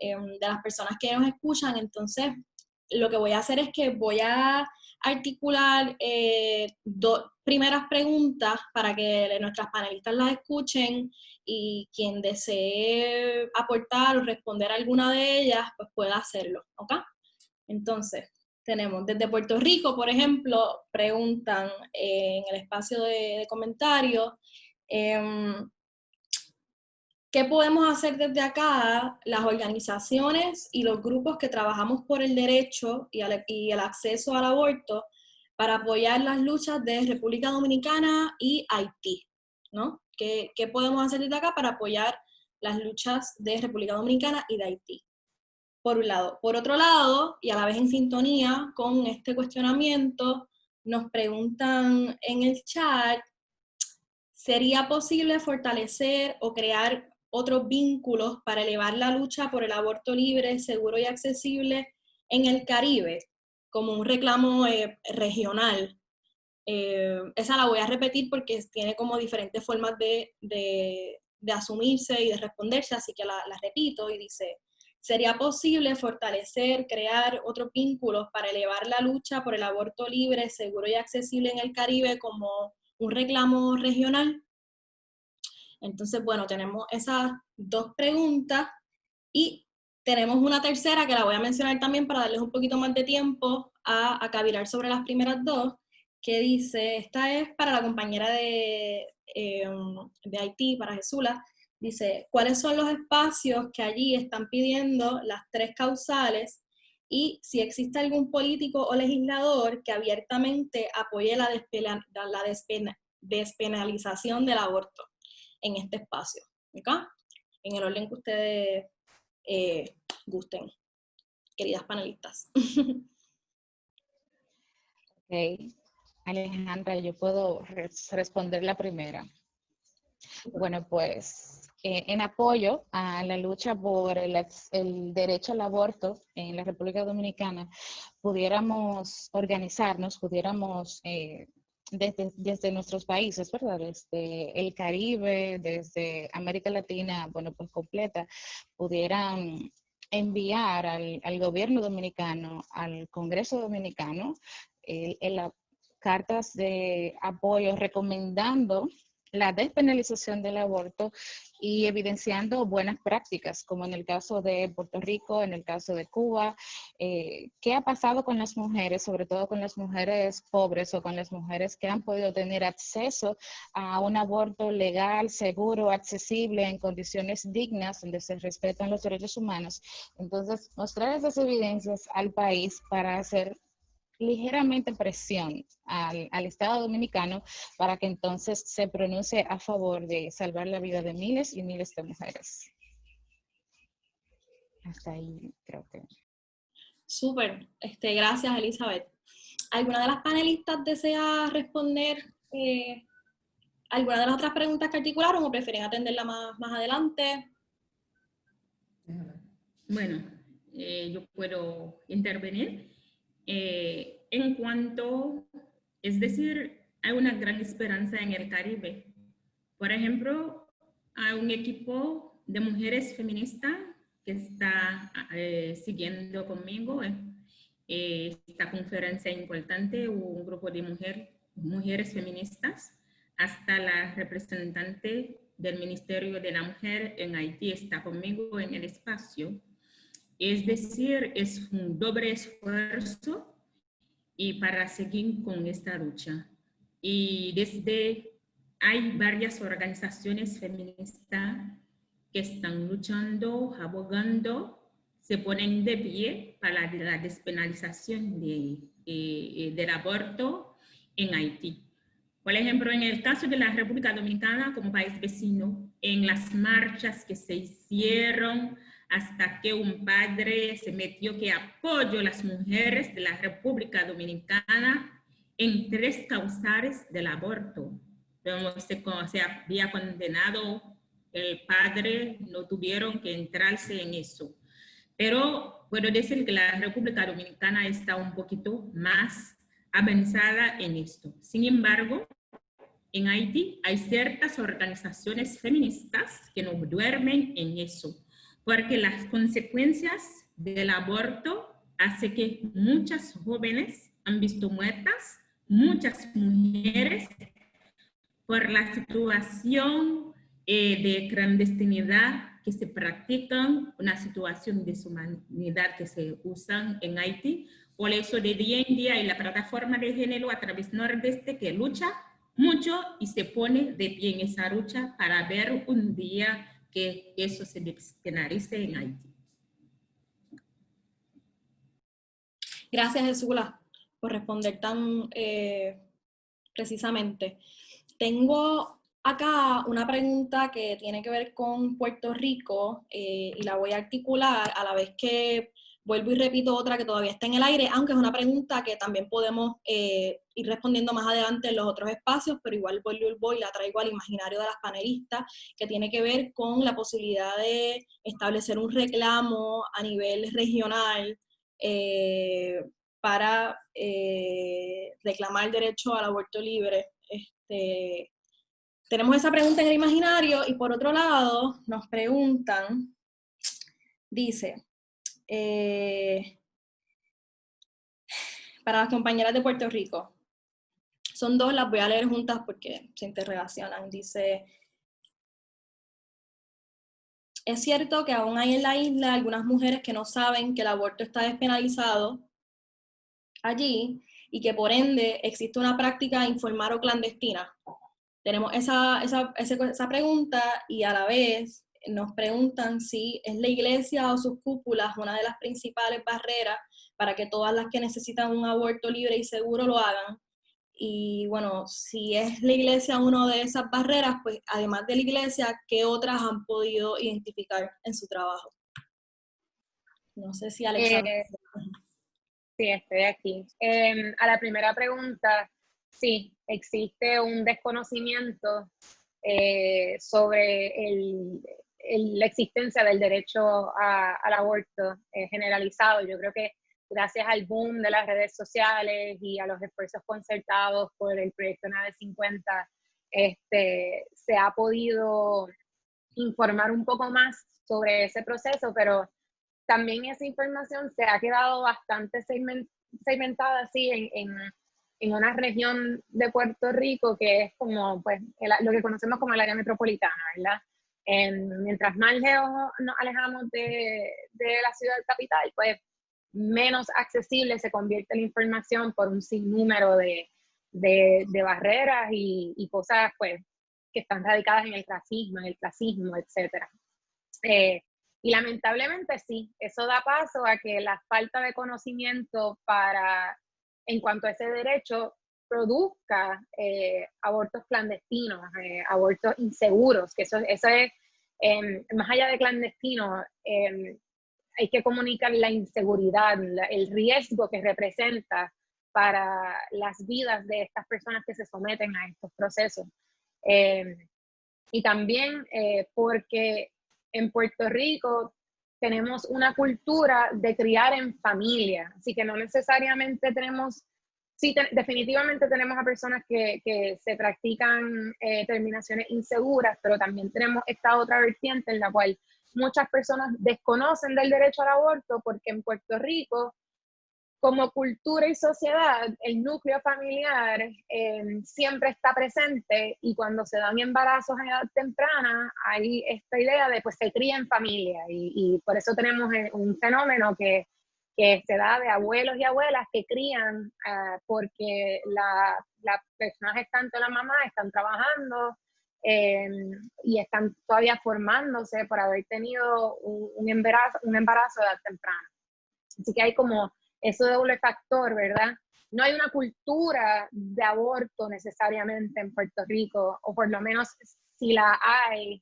de las personas que nos escuchan. Entonces, lo que voy a hacer es que voy a articular 2 primeras preguntas para que nuestras panelistas las escuchen, y quien desee aportar o responder a alguna de ellas, pues pueda hacerlo, ¿ok? Entonces, tenemos desde Puerto Rico, por ejemplo, preguntan en el espacio de comentarios, ¿qué podemos hacer desde acá, las organizaciones y los grupos que trabajamos por el derecho y el acceso al aborto, para apoyar las luchas de República Dominicana y Haití, ¿no? ¿Qué podemos hacer desde acá para apoyar las luchas de República Dominicana y de Haití? Por un lado. Por otro lado, y a la vez en sintonía con este cuestionamiento, nos preguntan en el chat, ¿sería posible fortalecer o crear otros vínculos para elevar la lucha por el aborto libre, seguro y accesible en el Caribe, como un reclamo regional. Esa la voy a repetir porque tiene como diferentes formas de asumirse y de responderse, así que la repito y dice: ¿sería posible fortalecer, crear otros vínculos para elevar la lucha por el aborto libre, seguro y accesible en el Caribe como un reclamo regional? Entonces, bueno, tenemos esas dos preguntas y tenemos una tercera que la voy a mencionar también para darles un poquito más de tiempo a cavilar sobre las primeras dos, que dice, esta es para la compañera de Haití, para Jesula, dice, ¿cuáles son los espacios que allí están pidiendo las tres causales y si existe algún político o legislador que abiertamente apoye la despenalización del aborto en este espacio, ¿ok? En el orden que ustedes gusten, queridas panelistas. Ok, Alejandra, yo puedo responder la primera. Bueno, pues en apoyo a la lucha por el derecho al aborto en la República Dominicana, pudiéramos organizarnos, pudiéramos desde nuestros países, ¿verdad? Desde el Caribe, desde América Latina, bueno, pues completa, pudieran enviar al gobierno dominicano, al Congreso dominicano, las cartas de apoyo recomendando la despenalización del aborto y evidenciando buenas prácticas, como en el caso de Puerto Rico, en el caso de Cuba. ¿Qué ha pasado con las mujeres, sobre todo con las mujeres pobres o con las mujeres que han podido tener acceso a un aborto legal, seguro, accesible, en condiciones dignas, donde se respetan los derechos humanos? Entonces, mostrar esas evidencias al país para hacer ligeramente presión al Estado dominicano para que entonces se pronuncie a favor de salvar la vida de miles y miles de mujeres. Hasta ahí creo que. Súper, gracias Elizabeth. ¿Alguna de las panelistas desea responder alguna de las otras preguntas que articularon o prefieren atenderla más adelante? Bueno, yo puedo intervenir. En cuanto, es decir, hay una gran esperanza en el Caribe. Por ejemplo, hay un equipo de mujeres feministas que está siguiendo conmigo esta conferencia importante, un grupo de mujeres feministas, hasta la representante del Ministerio de la Mujer en Haití está conmigo en el espacio. Es decir, es un doble esfuerzo y para seguir con esta lucha. Y hay varias organizaciones feministas que están luchando, abogando, se ponen de pie para la despenalización del aborto en Haití. Por ejemplo, en el caso de la República Dominicana, como país vecino, en las marchas que se hicieron, hasta que un padre se metió que apoyó a las mujeres de la República Dominicana en 3 causales del aborto. Se había condenado el padre, no tuvieron que entrarse en eso. Pero puedo decir que la República Dominicana está un poquito más avanzada en esto. Sin embargo, en Haití hay ciertas organizaciones feministas que no duermen en eso, porque las consecuencias del aborto hacen que muchas jóvenes han visto muertas, muchas mujeres, por la situación de clandestinidad que se practican, una situación de deshumanidad que se usan en Haití. Por eso de día en día hay la plataforma de género a través Nordeste que lucha mucho y se pone de pie en esa lucha para ver un día que eso se despenalice en Haití. Gracias, Jesula, por responder tan precisamente. Tengo acá una pregunta que tiene que ver con Puerto Rico y la voy a articular a la vez que vuelvo y repito otra que todavía está en el aire, aunque es una pregunta que también podemos ir respondiendo más adelante en los otros espacios, pero igual vuelvo y la traigo al imaginario de las panelistas, que tiene que ver con la posibilidad de establecer un reclamo a nivel regional para reclamar el derecho al aborto libre. Tenemos esa pregunta en el imaginario, y por otro lado nos preguntan, dice, para las compañeras de Puerto Rico, son dos, las voy a leer juntas porque se interrelacionan. Dice, es cierto que aún hay en la isla algunas mujeres que no saben que el aborto está despenalizado allí y que por ende existe una práctica informal o clandestina. Tenemos esa pregunta, y a la vez nos preguntan si es la iglesia o sus cúpulas una de las principales barreras para que todas las que necesitan un aborto libre y seguro lo hagan. Y bueno, si es la iglesia una de esas barreras, pues además de la iglesia, ¿qué otras han podido identificar en su trabajo? No sé si Alexandra. Sí, estoy aquí. A la primera pregunta, sí, existe un desconocimiento sobre la existencia del derecho al aborto generalizado. Yo creo que gracias al boom de las redes sociales y a los esfuerzos concertados por el proyecto Nave 50, se ha podido informar un poco más sobre ese proceso, pero también esa información se ha quedado bastante segmentada así en una región de Puerto Rico que es como pues, lo que conocemos como el área metropolitana, ¿verdad? Mientras más lejos nos alejamos de la ciudad capital, pues menos accesible se convierte la información por un sinnúmero de barreras y cosas pues, que están radicadas en el racismo, en el clasismo, etc. Y lamentablemente sí, eso da paso a que la falta de conocimiento en cuanto a ese derecho produzca abortos clandestinos, abortos inseguros, que eso es, más allá de clandestino, hay que comunicar la inseguridad, el riesgo que representa para las vidas de estas personas que se someten a estos procesos. Y también porque en Puerto Rico tenemos una cultura de criar en familia, así que no necesariamente tenemos, sí, definitivamente tenemos a personas que se practican terminaciones inseguras, pero también tenemos esta otra vertiente en la cual muchas personas desconocen del derecho al aborto porque en Puerto Rico, como cultura y sociedad, el núcleo familiar siempre está presente, y cuando se dan embarazos a edad temprana hay esta idea de pues se cría en familia, y por eso tenemos un fenómeno que se da de abuelos y abuelas que crían porque las personas gestantes, la mamá, están trabajando y están todavía formándose por haber tenido un embarazo a edad temprana. Así que hay como ese doble factor, ¿verdad? No hay una cultura de aborto necesariamente en Puerto Rico, o por lo menos si la hay,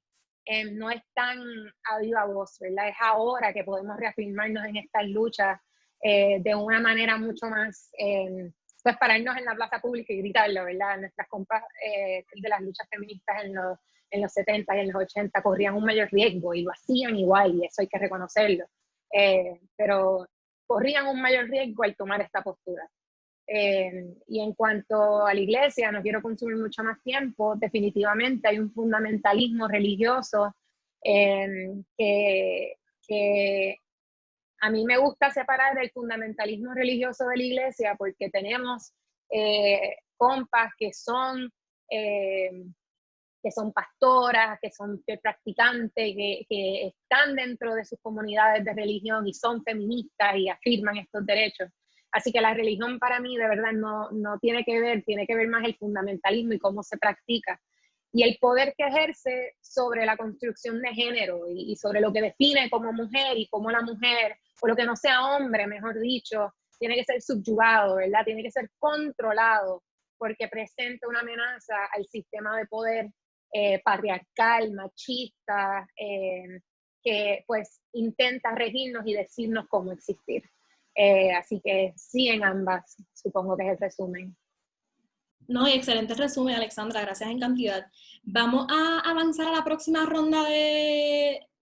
no es tan a viva voz, ¿verdad? Es ahora que podemos reafirmarnos en estas luchas de una manera mucho más, pues pararnos en la plaza pública y gritarlo, ¿verdad? Nuestras compas de las luchas feministas en los 70 y en los 80 corrían un mayor riesgo y lo hacían igual, y eso hay que reconocerlo. Pero corrían un mayor riesgo al tomar esta postura. Y en cuanto a la iglesia, no quiero consumir mucho más tiempo, definitivamente hay un fundamentalismo religioso que a mí me gusta separar el fundamentalismo religioso de la iglesia, porque tenemos compas que son pastoras, que son practicantes, que están dentro de sus comunidades de religión y son feministas y afirman estos derechos. Así que la religión para mí de verdad no tiene que ver más el fundamentalismo y cómo se practica, y el poder que ejerce sobre la construcción de género y sobre lo que define como mujer, y cómo la mujer, o lo que no sea hombre, mejor dicho, tiene que ser subyugado, ¿verdad? Tiene que ser controlado, porque presenta una amenaza al sistema de poder patriarcal, machista, que pues intenta regirnos y decirnos cómo existir. Así que sí, en ambas, supongo que es el resumen. No, y excelente resumen, Alexandra, gracias en cantidad. Vamos a avanzar a la próxima ronda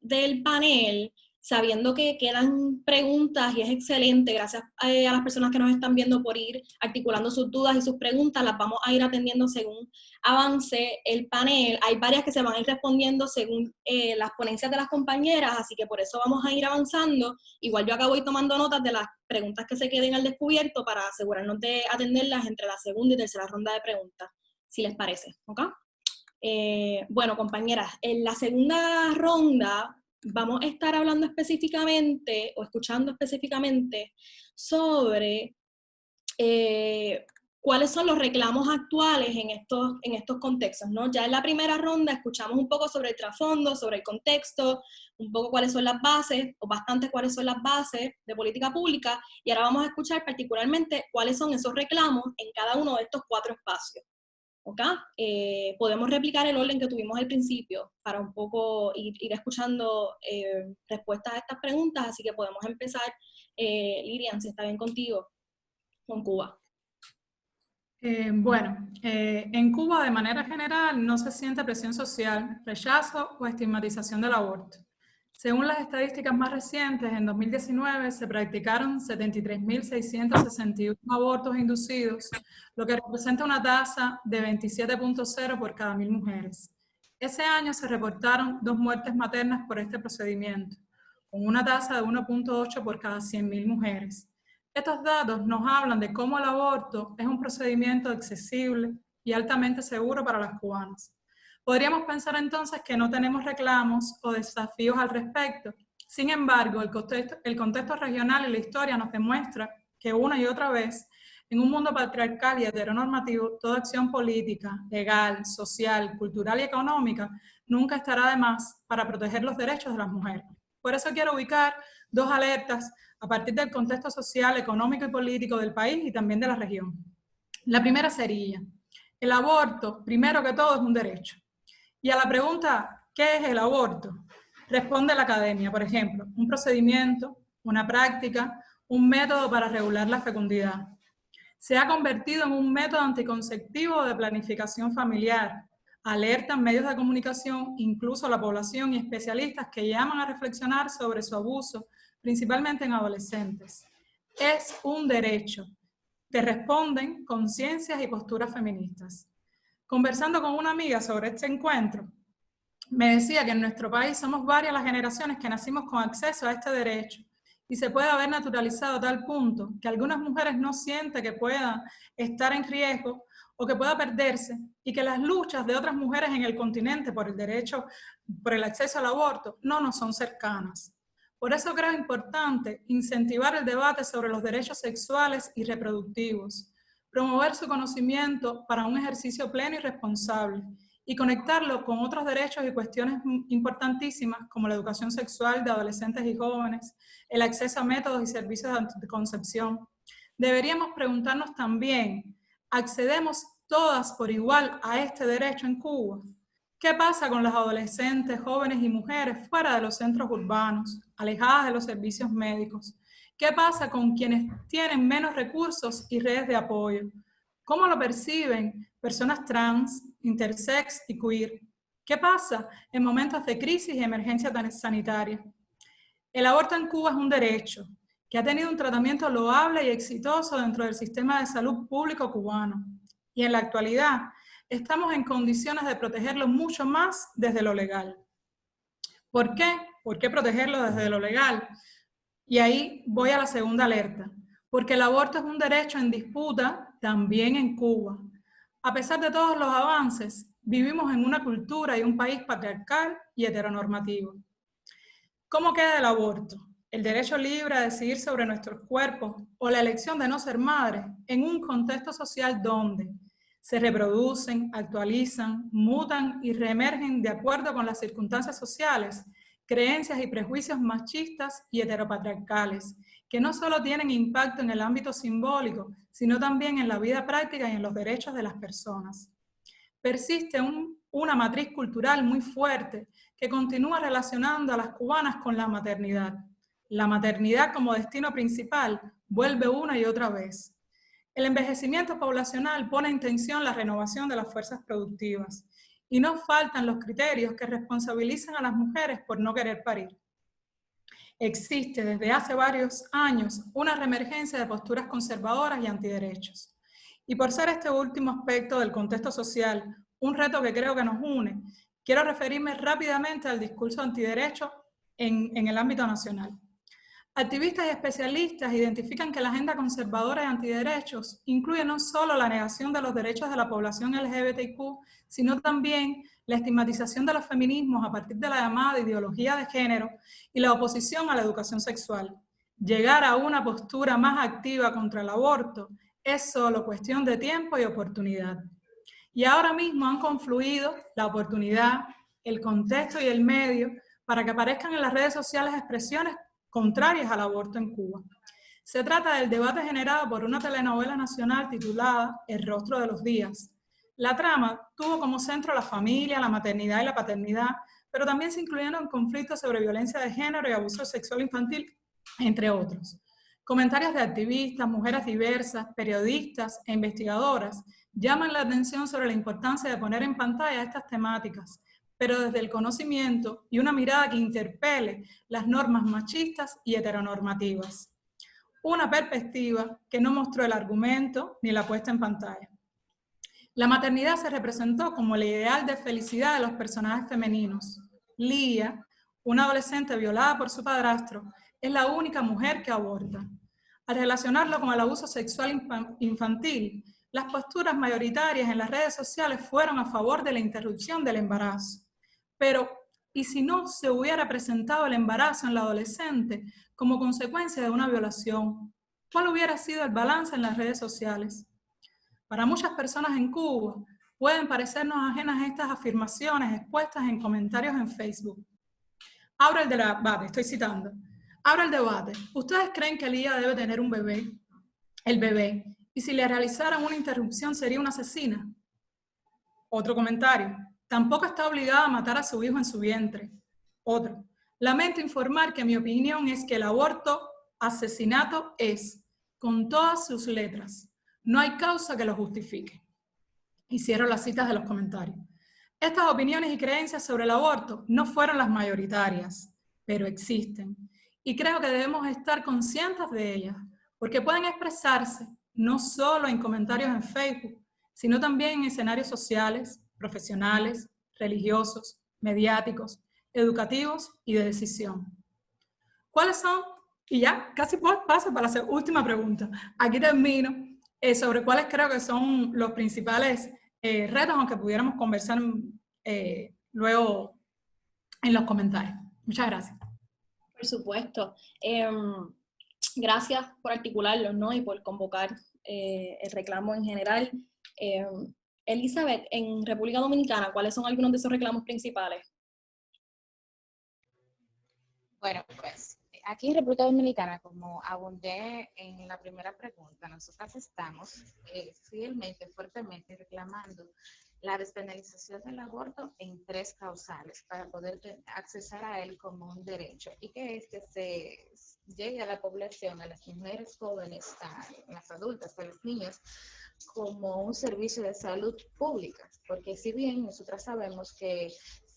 del panel, sabiendo que quedan preguntas y es excelente. Gracias a las personas que nos están viendo por ir articulando sus dudas y sus preguntas. Las vamos a ir atendiendo según avance el panel. Hay varias que se van a ir respondiendo según las ponencias de las compañeras, así que por eso vamos a ir avanzando. Igual yo acá voy tomando notas de las preguntas que se queden al descubierto para asegurarnos de atenderlas entre la segunda y tercera ronda de preguntas, si les parece, ¿ok? Bueno, compañeras, en la segunda ronda vamos a estar hablando específicamente, o escuchando específicamente, sobre cuáles son los reclamos actuales en estos contextos, ¿no? Ya en la primera ronda escuchamos un poco sobre el trasfondo, sobre el contexto, un poco cuáles son las bases, o bastante cuáles son las bases de política pública, y ahora vamos a escuchar particularmente cuáles son esos reclamos en cada uno de estos 4 espacios. ¿Ok? Podemos replicar el orden que tuvimos al principio para un poco ir escuchando respuestas a estas preguntas, así que podemos empezar, Lirian, si está bien contigo, con Cuba. Bueno, en Cuba de manera general no se siente presión social, rechazo o estigmatización del aborto. Según las estadísticas más recientes, en 2019 se practicaron 73.661 abortos inducidos, lo que representa una tasa de 27.0 por cada 1.000 mujeres. Ese año se reportaron 2 muertes maternas por este procedimiento, con una tasa de 1.8 por cada 100.000 mujeres. Estos datos nos hablan de cómo el aborto es un procedimiento accesible y altamente seguro para las cubanas. Podríamos pensar entonces que no tenemos reclamos o desafíos al respecto. Sin embargo, el contexto regional y la historia nos demuestra que una y otra vez, en un mundo patriarcal y heteronormativo, toda acción política, legal, social, cultural y económica nunca estará de más para proteger los derechos de las mujeres. Por eso quiero ubicar 2 alertas a partir del contexto social, económico y político del país y también de la región. La primera sería, el aborto, primero que todo, es un derecho. Y a la pregunta, ¿qué es el aborto?, responde la academia, por ejemplo, un procedimiento, una práctica, un método para regular la fecundidad. Se ha convertido en un método anticonceptivo de planificación familiar. Alertan medios de comunicación, incluso la población y especialistas que llaman a reflexionar sobre su abuso, principalmente en adolescentes. Es un derecho. Te responden conciencias y posturas feministas. Conversando con una amiga sobre este encuentro, me decía que en nuestro país somos varias las generaciones que nacimos con acceso a este derecho y se puede haber naturalizado a tal punto que algunas mujeres no sienten que puedan estar en riesgo o que pueda perderse y que las luchas de otras mujeres en el continente por el derecho, por el acceso al aborto, no nos son cercanas. Por eso creo importante incentivar el debate sobre los derechos sexuales y reproductivos, promover su conocimiento para un ejercicio pleno y responsable, y conectarlo con otros derechos y cuestiones importantísimas como la educación sexual de adolescentes y jóvenes, el acceso a métodos y servicios de anticoncepción. Deberíamos preguntarnos también, ¿accedemos todas por igual a este derecho en Cuba? ¿Qué pasa con las adolescentes, jóvenes y mujeres fuera de los centros urbanos, alejadas de los servicios médicos? ¿Qué pasa con quienes tienen menos recursos y redes de apoyo? ¿Cómo lo perciben personas trans, intersex y queer? ¿Qué pasa en momentos de crisis y emergencia sanitaria? El aborto en Cuba es un derecho que ha tenido un tratamiento loable y exitoso dentro del sistema de salud público cubano. Y en la actualidad estamos en condiciones de protegerlo mucho más desde lo legal. ¿Por qué? ¿Por qué protegerlo desde lo legal? Y ahí voy a la segunda alerta. Porque el aborto es un derecho en disputa también en Cuba. A pesar de todos los avances, vivimos en una cultura y un país patriarcal y heteronormativo. ¿Cómo queda el aborto? El derecho libre a decidir sobre nuestros cuerpos o la elección de no ser madre en un contexto social donde se reproducen, actualizan, mutan y reemergen de acuerdo con las circunstancias sociales, creencias y prejuicios machistas y heteropatriarcales, que no solo tienen impacto en el ámbito simbólico, sino también en la vida práctica y en los derechos de las personas. Persiste un una matriz cultural muy fuerte que continúa relacionando a las cubanas con la maternidad. La maternidad como destino principal vuelve una y otra vez. El envejecimiento poblacional pone en tensión la renovación de las fuerzas productivas y no faltan los criterios que responsabilizan a las mujeres por no querer parir. Existe desde hace varios años una reemergencia de posturas conservadoras y antiderechos. Y por ser este último aspecto del contexto social un reto que creo que nos une, quiero referirme rápidamente al discurso antiderecho en el ámbito nacional. Activistas y especialistas identifican que la agenda conservadora y antiderechos incluye no solo la negación de los derechos de la población LGBTIQ, sino también la estigmatización de los feminismos a partir de la llamada ideología de género y la oposición a la educación sexual. Llegar a una postura más activa contra el aborto es solo cuestión de tiempo y oportunidad. Y ahora mismo han confluido la oportunidad, el contexto y el medio para que aparezcan en las redes sociales expresiones contrarias al aborto en Cuba. Se trata del debate generado por una telenovela nacional titulada El rostro de los días. La trama tuvo como centro la familia, la maternidad y la paternidad, pero también se incluyeron conflictos sobre violencia de género y abuso sexual infantil, entre otros. Comentarios de activistas, mujeres diversas, periodistas e investigadoras llaman la atención sobre la importancia de poner en pantalla estas temáticas, pero desde el conocimiento y una mirada que interpele las normas machistas y heteronormativas. Una perspectiva que no mostró el argumento ni la puesta en pantalla. La maternidad se representó como el ideal de felicidad de los personajes femeninos. Lía, una adolescente violada por su padrastro, es la única mujer que aborta. Al relacionarlo con el abuso sexual infantil, las posturas mayoritarias en las redes sociales fueron a favor de la interrupción del embarazo. Pero, ¿y si no se hubiera presentado el embarazo en la adolescente como consecuencia de una violación? ¿Cuál hubiera sido el balance en las redes sociales? Para muchas personas en Cuba, pueden parecernos ajenas estas afirmaciones expuestas en comentarios en Facebook. Abro el debate, estoy citando. Abro el debate. ¿Ustedes creen que Lía debe tener un bebé? El bebé. ¿Y si le realizaran una interrupción sería una asesina? Otro comentario. Tampoco está obligada a matar a su hijo en su vientre. Otro. Lamento informar que mi opinión es que el aborto, asesinato es, con todas sus letras. No hay causa que lo justifique. Y cierro las citas de los comentarios. Estas opiniones y creencias sobre el aborto no fueron las mayoritarias, pero existen. Y creo que debemos estar conscientes de ellas, porque pueden expresarse no solo en comentarios en Facebook, sino también en escenarios sociales, profesionales, religiosos, mediáticos, educativos y de decisión. ¿Cuáles son? Y ya casi paso para la última pregunta. Aquí termino sobre cuáles creo que son los principales retos, aunque pudiéramos conversar luego en los comentarios. Muchas gracias. Por supuesto. Gracias por articularlo, ¿no? Y por convocar el reclamo en general. Elizabeth, en República Dominicana, ¿cuáles son algunos de esos reclamos principales? Bueno, pues aquí en República Dominicana, como abundé en la primera pregunta, nosotras estamos fielmente, fuertemente reclamando la despenalización del aborto en 3 causales para poder acceder a él como un derecho y que se llegue a la población, a las mujeres jóvenes, a las adultas, a los niños, como un servicio de salud pública, porque si bien nosotras sabemos que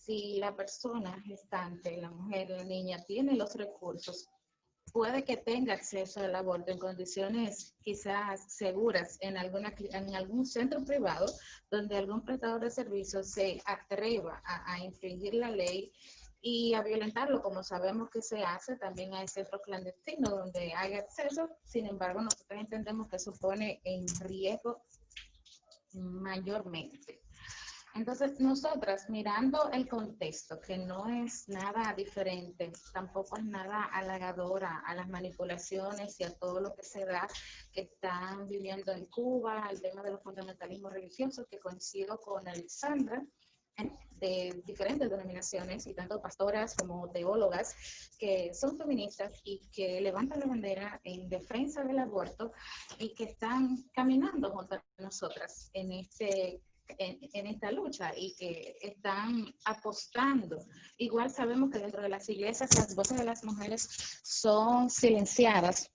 si la persona gestante, la mujer, la niña, tiene los recursos, puede que tenga acceso al aborto en condiciones quizás seguras en algún centro privado donde algún prestador de servicios se atreva a infringir la ley y a violentarlo, como sabemos que se hace también hay centros clandestinos donde hay acceso. Sin embargo, nosotros entendemos que eso pone en riesgo mayormente. Entonces, nosotras, mirando el contexto, que no es nada diferente, tampoco es nada halagadora a las manipulaciones y a todo lo que se da, que están viviendo en Cuba, el tema de los fundamentalismos religiosos, que coincido con Alexandra, de diferentes denominaciones, y tanto pastoras como teólogas, que son feministas y que levantan la bandera en defensa del aborto y que están caminando junto a nosotras en este en esta lucha y que están apostando. Igual sabemos que dentro de las iglesias las voces de las mujeres son silenciadas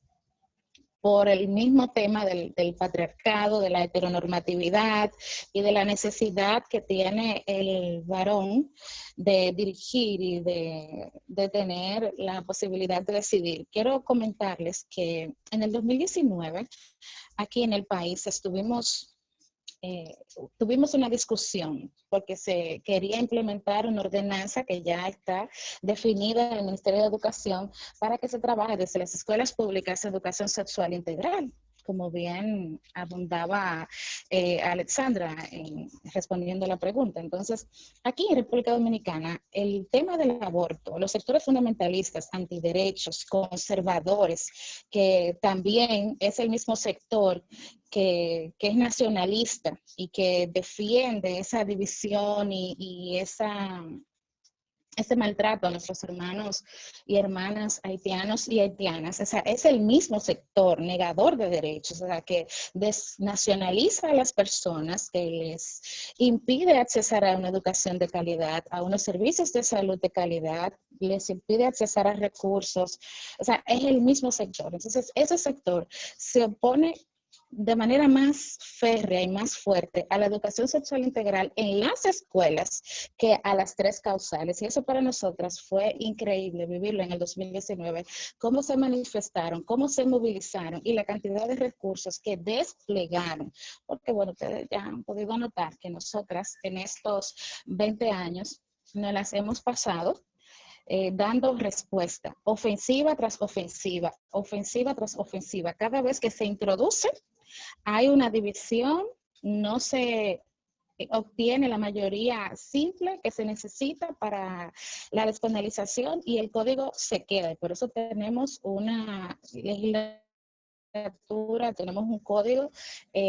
por el mismo tema del patriarcado, de la heteronormatividad y de la necesidad que tiene el varón de dirigir y de tener la posibilidad de decidir. Quiero comentarles que en el 2019, aquí en el país, tuvimos una discusión porque se quería implementar una ordenanza que ya está definida en el Ministerio de Educación para que se trabaje desde las escuelas públicas educación sexual integral, como bien abundaba Alexandra respondiendo a la pregunta. Entonces, aquí en República Dominicana, el tema del aborto, los sectores fundamentalistas, antiderechos, conservadores, que también es el mismo sector que es nacionalista y que defiende esa división y ese maltrato a nuestros hermanos y hermanas haitianos y haitianas. O sea, es el mismo sector negador de derechos, o sea, que desnacionaliza a las personas, que les impide accesar a una educación de calidad, a unos servicios de salud de calidad, les impide accesar a recursos. O sea, es el mismo sector. Entonces, ese sector se opone de manera más férrea y más fuerte a la educación sexual integral en las escuelas que a las 3 causales. Y eso para nosotras fue increíble vivirlo en el 2019, cómo se manifestaron, cómo se movilizaron y la cantidad de recursos que desplegaron. Porque bueno, ustedes ya han podido notar que nosotras en estos 20 años nos las hemos pasado dando respuesta, ofensiva tras ofensiva, ofensiva tras ofensiva. Cada vez que se introduce, hay una división, no se obtiene la mayoría simple que se necesita para la despenalización y el código se queda. Por eso tenemos una legislatura, tenemos un código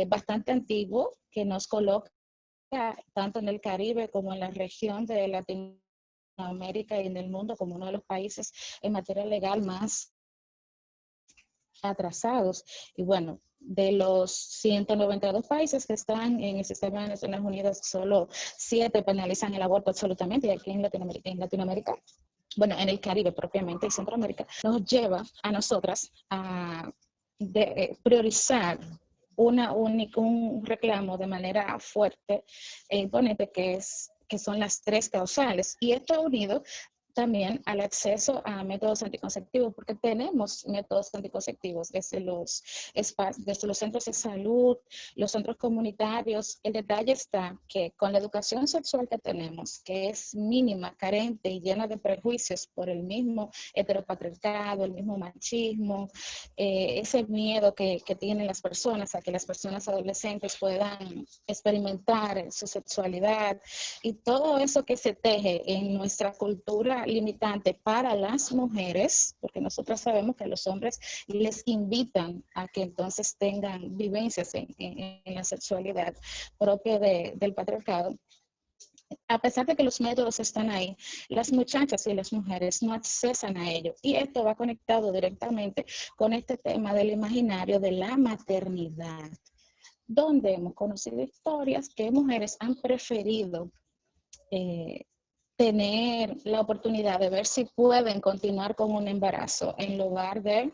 bastante antiguo que nos coloca tanto en el Caribe como en la región de Latinoamérica y en el mundo como uno de los países en materia legal más atrasados. Y bueno, de los 192 países que están en el sistema de Naciones Unidas, solo 7 penalizan el aborto absolutamente, y aquí en Latinoamérica, bueno, en el Caribe propiamente y Centroamérica, nos lleva a nosotras a priorizar un reclamo de manera fuerte e imponente que son las 3 causales. Y esto unido también al acceso a métodos anticonceptivos, porque tenemos métodos anticonceptivos desde los centros de salud, los centros comunitarios. El detalle está que con la educación sexual que tenemos, que es mínima, carente y llena de prejuicios por el mismo heteropatriarcado, el mismo machismo, ese miedo que tienen las personas a que las personas adolescentes puedan experimentar su sexualidad y todo eso que se teje en nuestra cultura limitante para las mujeres, porque nosotros sabemos que los hombres les invitan a que entonces tengan vivencias en la sexualidad propia del patriarcado. A pesar de que los métodos están ahí, las muchachas y las mujeres no accesan a ello. Y esto va conectado directamente con este tema del imaginario de la maternidad, donde hemos conocido historias que mujeres han preferido tener la oportunidad de ver si pueden continuar con un embarazo en lugar de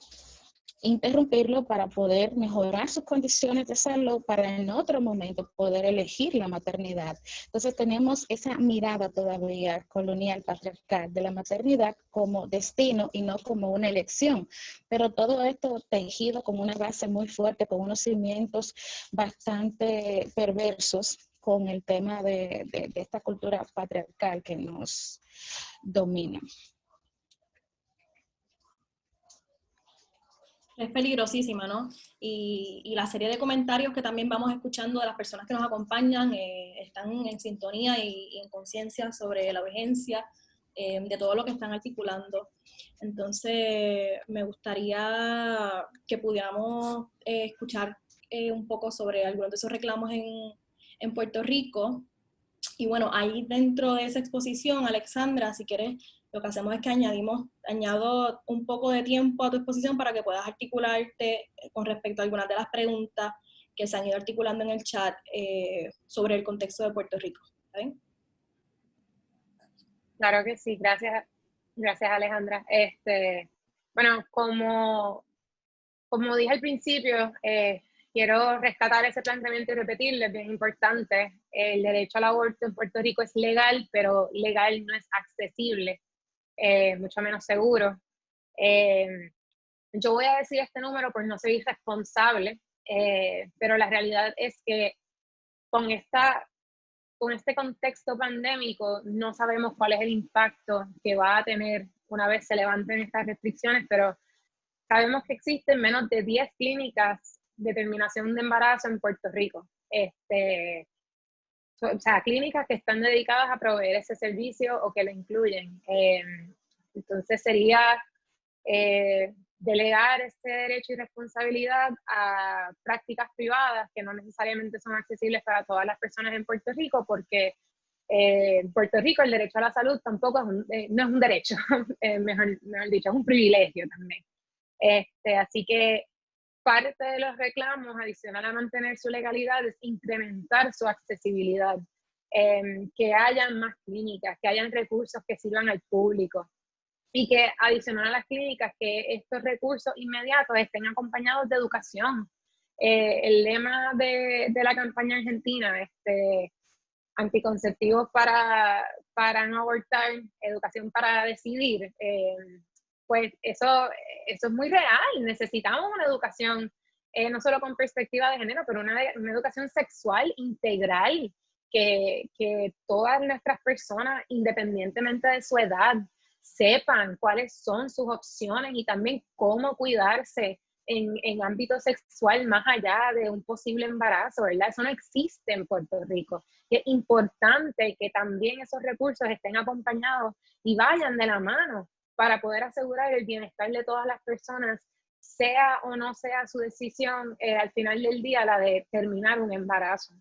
interrumpirlo para poder mejorar sus condiciones de salud para en otro momento poder elegir la maternidad. Entonces tenemos esa mirada todavía colonial, patriarcal de la maternidad como destino y no como una elección. Pero todo esto tejido como una base muy fuerte, con unos cimientos bastante perversos con el tema de esta cultura patriarcal que nos domina. Es peligrosísima, ¿no? Y la serie de comentarios que también vamos escuchando de las personas que nos acompañan están en sintonía y en conciencia sobre la urgencia de todo lo que están articulando. Entonces, me gustaría que pudiéramos escuchar un poco sobre algunos de esos reclamos en Puerto Rico. Y bueno, ahí dentro de esa exposición, Alexandra, si quieres, lo que hacemos es que añado un poco de tiempo a tu exposición para que puedas articularte con respecto a algunas de las preguntas que se han ido articulando en el chat sobre el contexto de Puerto Rico. ¿Está bien? Claro que sí, gracias Alejandra. Bueno, como dije al principio, quiero rescatar ese planteamiento y repetirlo, es bien importante. El derecho al aborto en Puerto Rico es legal, pero legal no es accesible, mucho menos seguro. Yo voy a decir este número por no ser irresponsable, pero la realidad es que con este contexto pandémico no sabemos cuál es el impacto que va a tener una vez se levanten estas restricciones, pero sabemos que existen menos de 10 clínicas de terminación de embarazo en Puerto Rico. O sea, clínicas que están dedicadas a proveer ese servicio o que lo incluyen. Entonces sería delegar ese derecho y responsabilidad a prácticas privadas que no necesariamente son accesibles para todas las personas en Puerto Rico, porque en Puerto Rico el derecho a la salud tampoco no es un derecho, mejor dicho, es un privilegio también. Así que parte de los reclamos, adicional a mantener su legalidad, es incrementar su accesibilidad, que hayan más clínicas, que hayan recursos que sirvan al público, y que adicional a las clínicas, que estos recursos inmediatos estén acompañados de educación. El lema de la campaña argentina, anticonceptivos para no abortar, educación para decidir, pues eso es muy real. Necesitamos una educación, no solo con perspectiva de género, pero una educación sexual integral, que todas nuestras personas, independientemente de su edad, sepan cuáles son sus opciones y también cómo cuidarse en ámbito sexual más allá de un posible embarazo, ¿verdad? Eso no existe en Puerto Rico. Y es importante que también esos recursos estén acompañados y vayan de la mano para poder asegurar el bienestar de todas las personas, sea o no sea su decisión al final del día la de terminar un embarazo.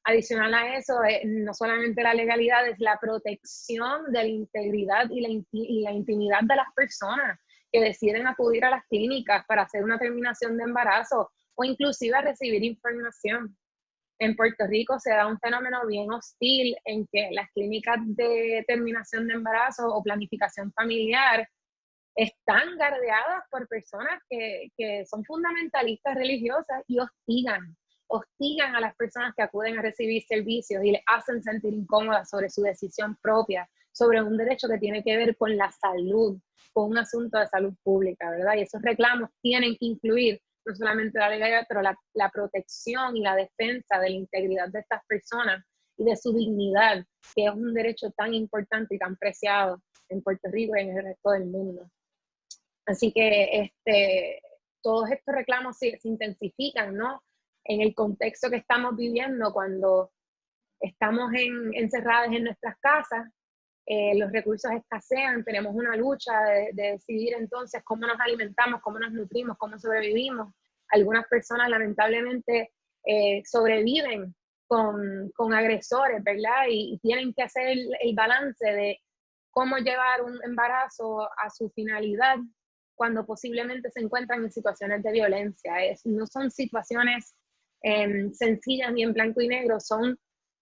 Adicional a eso, no solamente la legalidad, es la protección de la integridad y la intimidad de las personas que deciden acudir a las clínicas para hacer una terminación de embarazo o inclusive a recibir información. En Puerto Rico se da un fenómeno bien hostil en que las clínicas de terminación de embarazo o planificación familiar están gardeadas por personas que son fundamentalistas religiosas y hostigan a las personas que acuden a recibir servicios y les hacen sentir incómodas sobre su decisión propia, sobre un derecho que tiene que ver con la salud, con un asunto de salud pública, ¿verdad? Y esos reclamos tienen que incluir no solamente la legalidad, pero la protección y la defensa de la integridad de estas personas y de su dignidad, que es un derecho tan importante y tan preciado en Puerto Rico y en el resto del mundo. Así que todos estos reclamos se intensifican, ¿no? En el contexto que estamos viviendo, cuando estamos encerradas en nuestras casas, los recursos escasean, tenemos una lucha de decidir entonces cómo nos alimentamos, cómo nos nutrimos, cómo sobrevivimos. Algunas personas lamentablemente sobreviven con agresores, ¿verdad? Y tienen que hacer el balance de cómo llevar un embarazo a su finalidad cuando posiblemente se encuentran en situaciones de violencia. No son situaciones sencillas ni en blanco y negro, son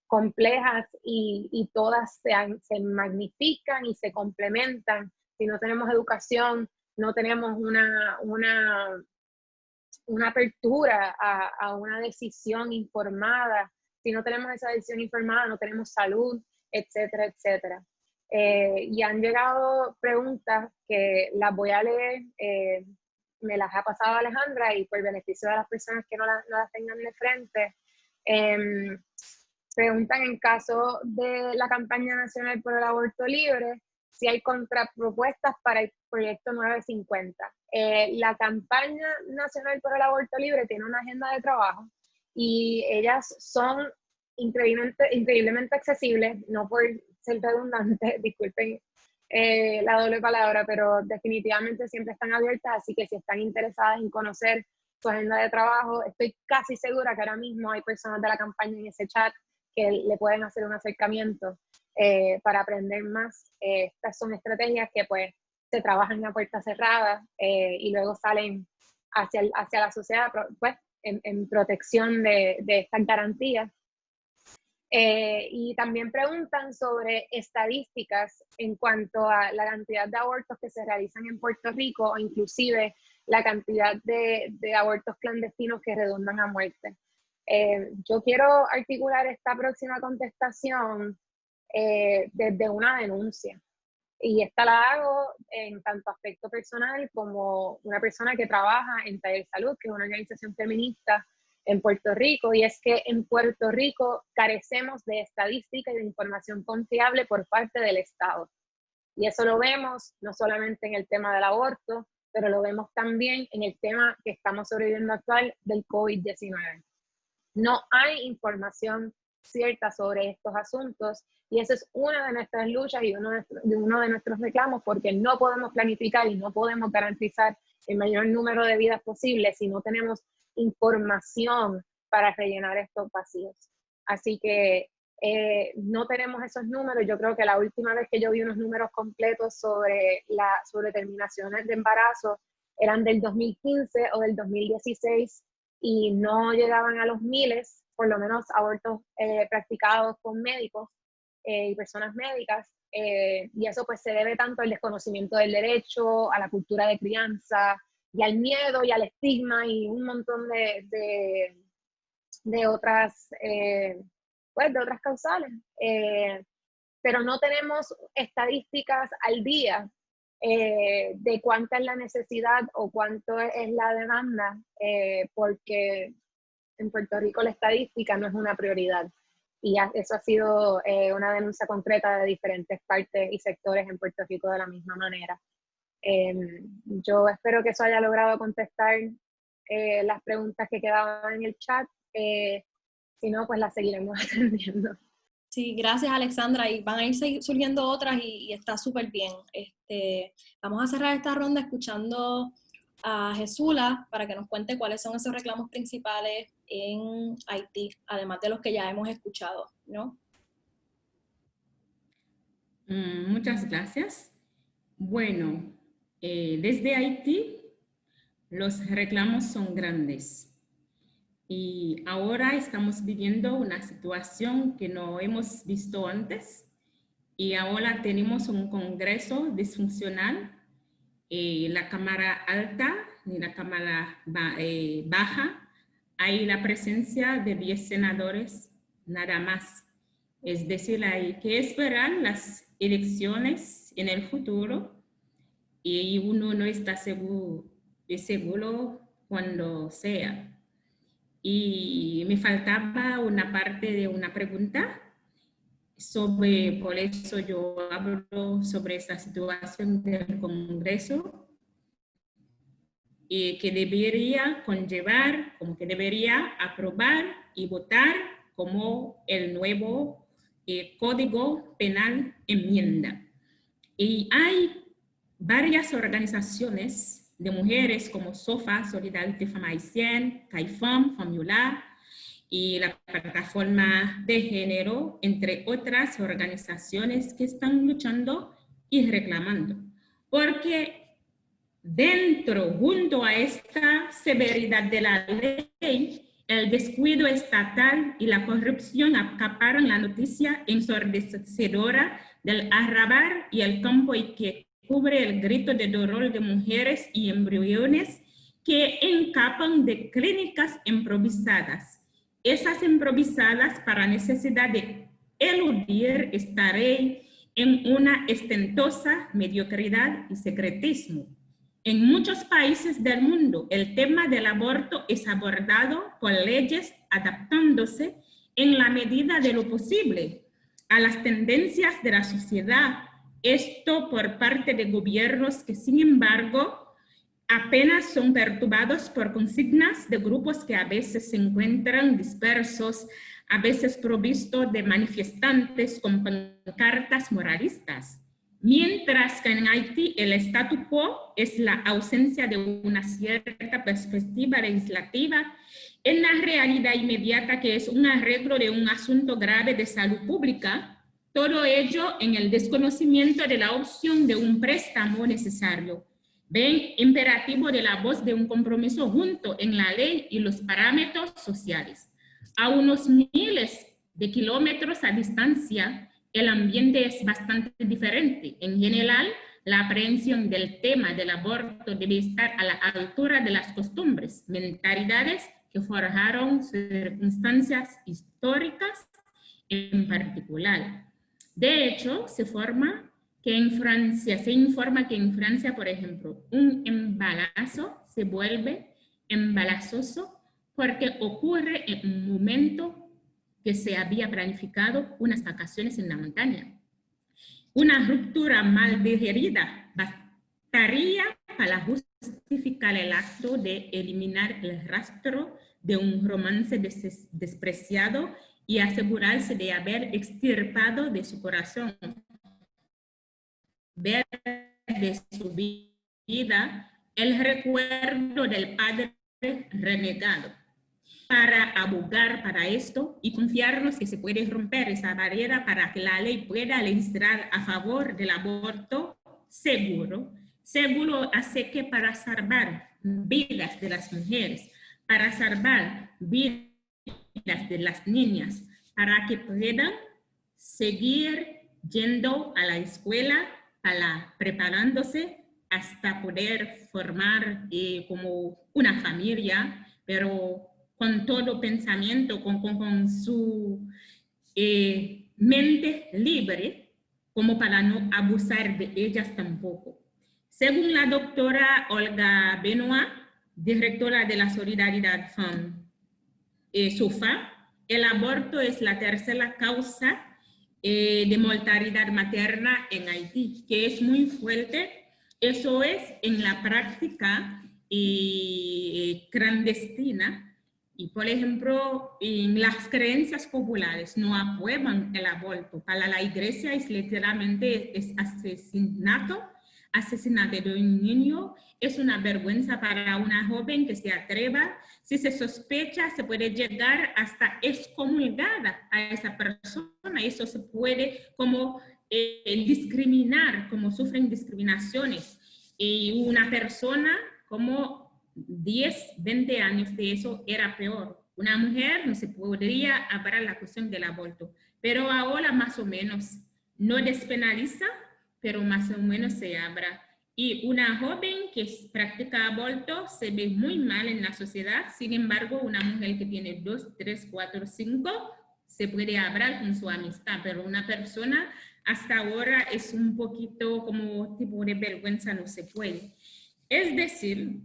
complejas y todas se magnifican y se complementan. Si no tenemos educación, no tenemos una apertura a una decisión informada. Si no tenemos esa decisión informada, no tenemos salud, etcétera, etcétera. Y han llegado preguntas que las voy a leer, me las ha pasado Alejandra, y por beneficio de las personas que no las tengan de frente. Preguntan, en caso de la campaña nacional por el aborto libre, si hay contrapropuestas para el proyecto 950. La campaña nacional por el aborto libre tiene una agenda de trabajo y ellas son increíblemente accesibles, no por ser redundante, disculpen la doble palabra, pero definitivamente siempre están abiertas, así que si están interesadas en conocer su agenda de trabajo, estoy casi segura que ahora mismo hay personas de la campaña en ese chat que le pueden hacer un acercamiento para aprender más. Estas son estrategias que pues se trabajan a puerta cerrada y luego salen hacia la sociedad, pues en protección de estas garantías. Y también preguntan sobre estadísticas en cuanto a la cantidad de abortos que se realizan en Puerto Rico o inclusive la cantidad de abortos clandestinos que redundan a muerte. Yo quiero articular esta próxima contestación desde una denuncia. Y esta la hago en tanto aspecto personal como una persona que trabaja en Taller Salud, que es una organización feminista en Puerto Rico, y es que en Puerto Rico carecemos de estadística y de información confiable por parte del Estado. Y eso lo vemos no solamente en el tema del aborto, pero lo vemos también en el tema que estamos sobreviviendo actual del COVID-19. No hay información cierta sobre estos asuntos y esa es una de nuestras luchas y uno de nuestros reclamos, porque no podemos planificar y no podemos garantizar el mayor número de vidas posible si no tenemos información para rellenar estos vacíos. Así que no tenemos esos números. Yo creo que la última vez que yo vi unos números completos sobre terminaciones de embarazo eran del 2015 o del 2016 y no llegaban a los miles, por lo menos abortos practicados con médicos y personas médicas, y eso pues se debe tanto al desconocimiento del derecho, a la cultura de crianza, y al miedo y al estigma y un montón de otras causales. Pero no tenemos estadísticas al día de cuánta es la necesidad o cuánto es la demanda, porque en Puerto Rico la estadística no es una prioridad. Y eso ha sido una denuncia concreta de diferentes partes y sectores en Puerto Rico de la misma manera. Yo espero que eso haya logrado contestar las preguntas que quedaban en el chat. Si no, pues las seguiremos atendiendo. Sí, gracias Alexandra, y van a ir surgiendo otras y está súper bien. Vamos a cerrar esta ronda escuchando a Jesula para que nos cuente cuáles son esos reclamos principales en Haití, además de los que ya hemos escuchado, ¿no? Muchas gracias. Bueno, desde Haití los reclamos son grandes. Y ahora estamos viviendo una situación que no hemos visto antes. Y ahora tenemos un Congreso disfuncional, la Cámara Alta ni la Cámara Baja. Hay la presencia de 10 senadores, nada más. Es decir, hay que esperar las elecciones en el futuro y uno no está seguro cuando sea. Y me faltaba una parte de una pregunta por eso yo hablo sobre esta situación del Congreso que debería conllevar, como que debería aprobar y votar como el nuevo Código Penal enmienda. Y hay varias organizaciones de mujeres como SOFA, Solidarité Femmes Haïtiennes, CAIFOM, FAMULA, y la plataforma de género, entre otras organizaciones que están luchando y reclamando. Porque junto a esta severidad de la ley, el descuido estatal y la corrupción acaparan la noticia ensordecedora del arrabal y el campo y que cubre el grito de dolor de mujeres y embriones que escapan de clínicas improvisadas. Esas improvisadas para necesidad de eludir esta ley en una ostentosa mediocridad y secretismo. En muchos países del mundo, el tema del aborto es abordado por leyes adaptándose en la medida de lo posible a las tendencias de la sociedad. Esto por parte de gobiernos que, sin embargo, apenas son perturbados por consignas de grupos que a veces se encuentran dispersos, a veces provistos de manifestantes con pancartas moralistas. Mientras que en Haití el statu quo es la ausencia de una cierta perspectiva legislativa en la realidad inmediata que es un arreglo de un asunto grave de salud pública, todo ello en el desconocimiento de la opción de un préstamo necesario. Ven imperativo de la voz de un compromiso junto en la ley y los parámetros sociales. A unos miles de kilómetros a distancia, el ambiente es bastante diferente. En general, la aprehensión del tema del aborto debe estar a la altura de las costumbres, mentalidades que forjaron circunstancias históricas en particular. De hecho, se informa que en Francia, por ejemplo, un embarazo se vuelve embarazoso porque ocurre en un momento que se había planificado unas vacaciones en la montaña. Una ruptura mal digerida bastaría para justificar el acto de eliminar el rastro de un romance despreciado y asegurarse de haber extirpado de su corazón, ver de su vida el recuerdo del padre renegado. Para abogar para esto y confiarnos que se puede romper esa barrera para que la ley pueda legislar a favor del aborto seguro hace que para salvar vidas de las mujeres, para salvar vidas de las niñas, para que puedan seguir yendo a la escuela, preparándose hasta poder formar como una familia, pero con todo pensamiento, con su mente libre, como para no abusar de ellas tampoco. Según la doctora Olga Benoit, directora de la Solidaridad Femme SOFA, el aborto es la tercera causa de mortalidad materna en Haití, que es muy fuerte. Eso es en la práctica clandestina. Y, por ejemplo, en las creencias populares no aprueban el aborto. Para la iglesia es literalmente asesinato de un niño. Es una vergüenza para una joven que se atreva. Si se sospecha, se puede llegar hasta excomulgada a esa persona. Eso se puede como discriminar, como sufren discriminaciones. Y una persona como 10, 20 años de eso era peor. Una mujer no se podría hablar la cuestión del aborto, pero ahora más o menos no despenaliza, pero más o menos se habla. Y una joven que practica aborto se ve muy mal en la sociedad. Sin embargo, una mujer que tiene 2, 3, 4, 5 se puede hablar con su amistad, pero una persona hasta ahora es un poquito como tipo de vergüenza, no se puede. Es decir,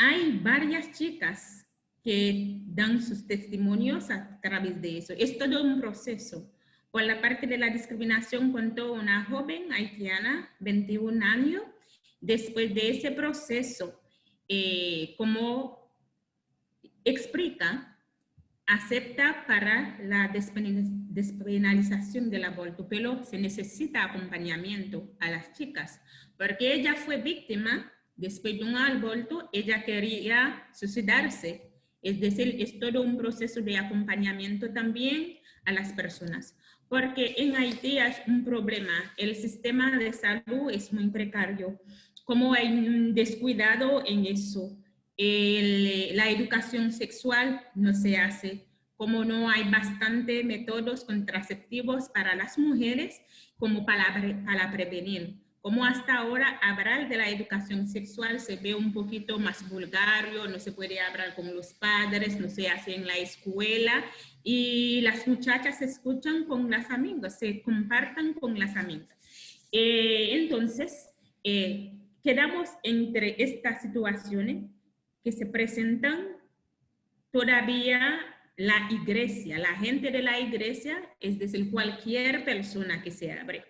hay varias chicas que dan sus testimonios a través de eso. Es todo un proceso. Por la parte de la discriminación, contó una joven haitiana, 21 años, después de ese proceso, como explica, acepta para la despenalización del aborto, pero se necesita acompañamiento a las chicas, porque ella fue víctima. Después de un aborto, ella quería suicidarse. Es decir, es todo un proceso de acompañamiento también a las personas. Porque en Haití es un problema. El sistema de salud es muy precario. Como hay un descuidado en eso. La educación sexual no se hace. Como no hay bastante métodos contraceptivos para las mujeres como para prevenir. Como hasta ahora hablar de la educación sexual se ve un poquito más vulgario, no se puede hablar con los padres, no se hace en la escuela y las muchachas se escuchan con las amigas, se compartan con las amigas. Entonces, quedamos entre estas situaciones que se presentan todavía la iglesia, la gente de la iglesia, es decir, cualquier persona que se abre.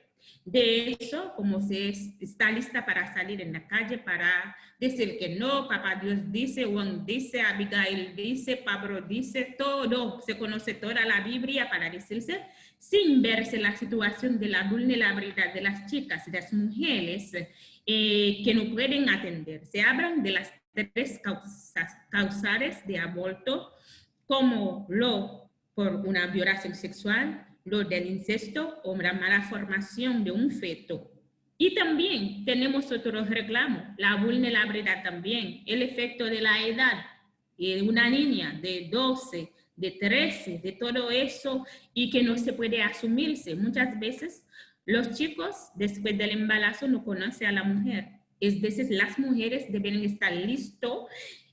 De eso, como se está lista para salir en la calle, para decir que no, Papá Dios dice, Juan dice, Abigail dice, Pablo dice, todo, se conoce toda la Biblia para decirse, sin verse la situación de la vulnerabilidad de las chicas y de las mujeres que no pueden atender. Se hablan de las 3 causales de aborto, como lo por una violación sexual, lo del incesto o la mala formación de un feto. Y también tenemos otros reclamos, la vulnerabilidad también, el efecto de la edad, una niña de 12, de 13, de todo eso, y que no se puede asumirse. Muchas veces los chicos después del embarazo no conocen a la mujer. Es decir, las mujeres deben estar listos.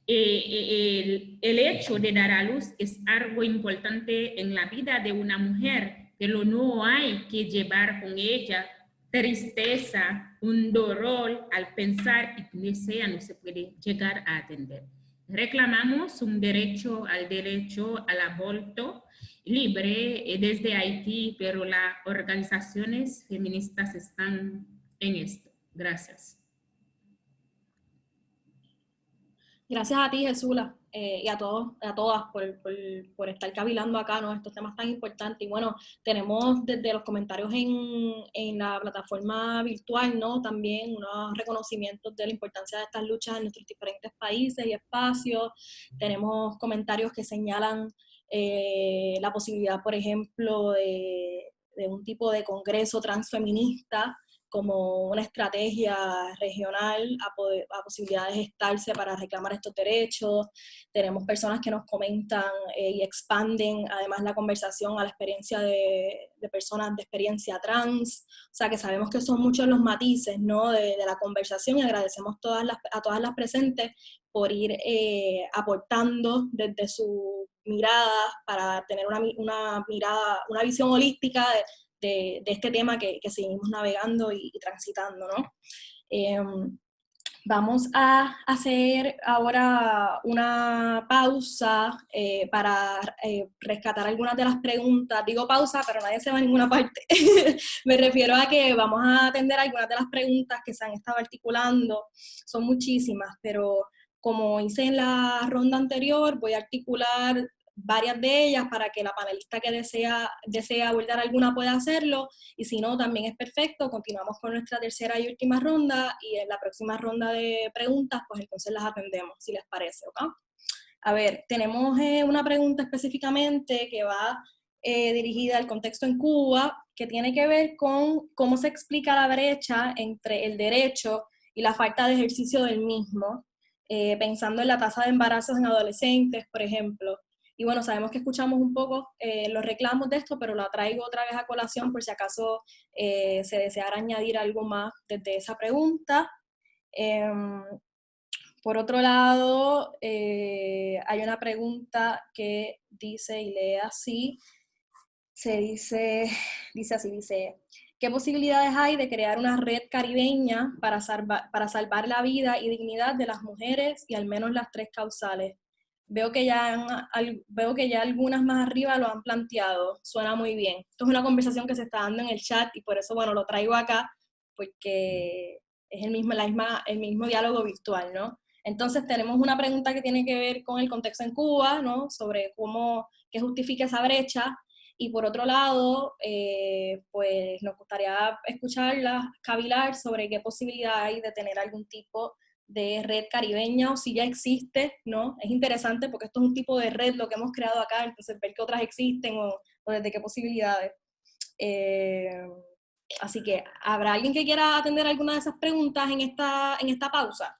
El hecho de dar a luz es algo importante en la vida de una mujer, pero no hay que llevar con ella tristeza, un dolor al pensar y que sea no se puede llegar a atender. Reclamamos un derecho al aborto libre desde Haití, pero las organizaciones feministas están en esto. Gracias. Gracias a ti, Jesula, y a todos, a todas por estar cavilando acá, ¿no? Estos temas tan importantes. Y bueno, tenemos desde los comentarios en la plataforma virtual, ¿no? También unos reconocimientos de la importancia de estas luchas en nuestros diferentes países y espacios. Tenemos comentarios que señalan la posibilidad, por ejemplo, de un tipo de congreso transfeminista como una estrategia regional a posibilidad de gestarse para reclamar estos derechos. Tenemos personas que nos comentan y expanden además la conversación a la experiencia de personas de experiencia trans, o sea que sabemos que son muchos los matices, ¿no? de la conversación, y agradecemos a todas las presentes por ir aportando desde su mirada para tener una mirada, una visión holística de este tema que seguimos navegando y transitando, ¿no? Vamos a hacer ahora una pausa para rescatar algunas de las preguntas. Digo pausa, pero nadie se va a ninguna parte. Me refiero a que vamos a atender algunas de las preguntas que se han estado articulando. Son muchísimas, pero como hice en la ronda anterior, voy a articular varias de ellas para que la panelista que desea abordar alguna pueda hacerlo, y si no, también es perfecto. Continuamos con nuestra tercera y última ronda, y en la próxima ronda de preguntas, pues entonces las atendemos, si les parece, ¿ok? A ver, tenemos una pregunta específicamente que va dirigida al contexto en Cuba, que tiene que ver con cómo se explica la brecha entre el derecho y la falta de ejercicio del mismo, pensando en la tasa de embarazos en adolescentes, por ejemplo. Y bueno, sabemos que escuchamos un poco los reclamos de esto, pero la traigo otra vez a colación por si acaso se deseara añadir algo más desde esa pregunta. Por otro lado, hay una pregunta que dice, y lee así, dice así, ¿qué posibilidades hay de crear una red caribeña para salvar la vida y dignidad de las mujeres y al menos las tres causales? Veo que ya algunas más arriba lo han planteado, suena muy bien. Esto es una conversación que se está dando en el chat y por eso, bueno, lo traigo acá, porque es el mismo diálogo virtual, ¿no? Entonces tenemos una pregunta que tiene que ver con el contexto en Cuba, ¿no? Sobre qué justifica esa brecha. Y por otro lado, pues nos gustaría escucharla cavilar sobre qué posibilidad hay de tener algún tipo de red caribeña, o si ya existe, ¿no? Es interesante porque esto es un tipo de red lo que hemos creado acá, entonces ver qué otras existen o desde qué posibilidades. Así que, ¿habrá alguien que quiera atender alguna de esas preguntas en esta pausa?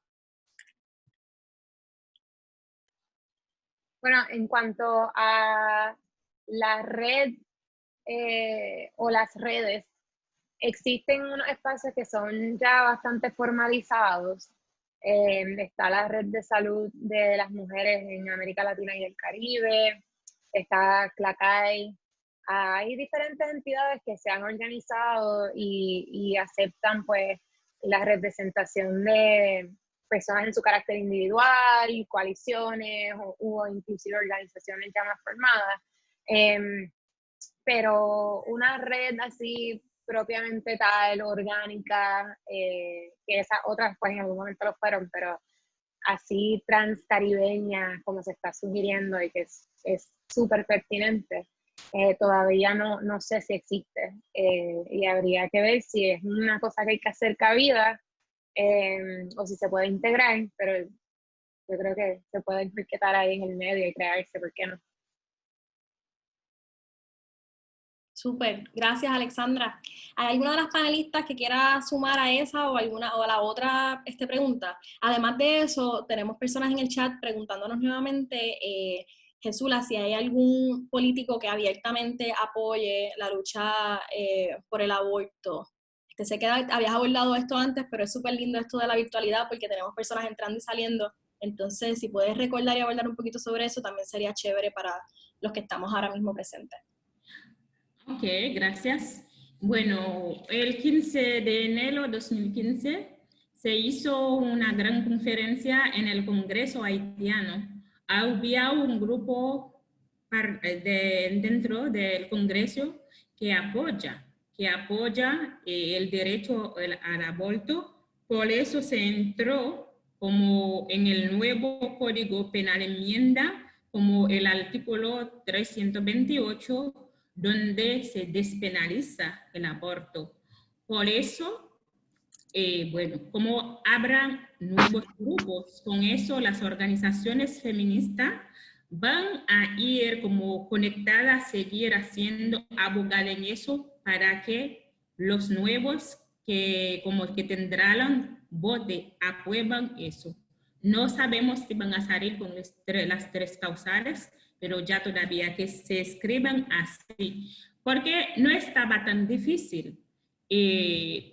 Bueno, en cuanto a la red o las redes, existen unos espacios que son ya bastante formalizados. Está la Red de Salud de las Mujeres en América Latina y el Caribe, está CLACAI. Hay diferentes entidades que se han organizado y aceptan pues la representación de personas en su carácter individual, coaliciones o inclusive organizaciones ya más formadas. Pero una red así propiamente tal, orgánica, que esas otras pues en algún momento lo fueron, pero así transcaribeña como se está sugiriendo y que es súper pertinente, todavía no sé si existe, y habría que ver si es una cosa que hay que hacer cabida o si se puede integrar, pero yo creo que se puede etiquetar ahí en el medio y crearse, ¿por qué no? Súper, gracias Alexandra. ¿Hay alguna de las panelistas que quiera sumar a esa o a la otra pregunta? Además de eso, tenemos personas en el chat preguntándonos nuevamente, Jesula, si hay algún político que abiertamente apoye la lucha por el aborto. Sé que habías abordado esto antes, pero es súper lindo esto de la virtualidad porque tenemos personas entrando y saliendo. Entonces, si puedes recordar y abordar un poquito sobre eso, también sería chévere para los que estamos ahora mismo presentes. Ok, gracias. Bueno, el 15 de enero de 2015 se hizo una gran conferencia en el Congreso haitiano. Había un grupo dentro del Congreso que apoya el derecho al aborto. Por eso se entró como en el nuevo Código Penal enmienda, como el artículo 328, donde se despenaliza el aborto. Por eso, bueno, como habrá nuevos grupos, con eso las organizaciones feministas van a ir como conectadas, seguir haciendo, abogar en eso para que los nuevos que tendrán vote aprueban eso. No sabemos si van a salir con las tres causales, pero ya todavía que se escriban así, porque no estaba tan difícil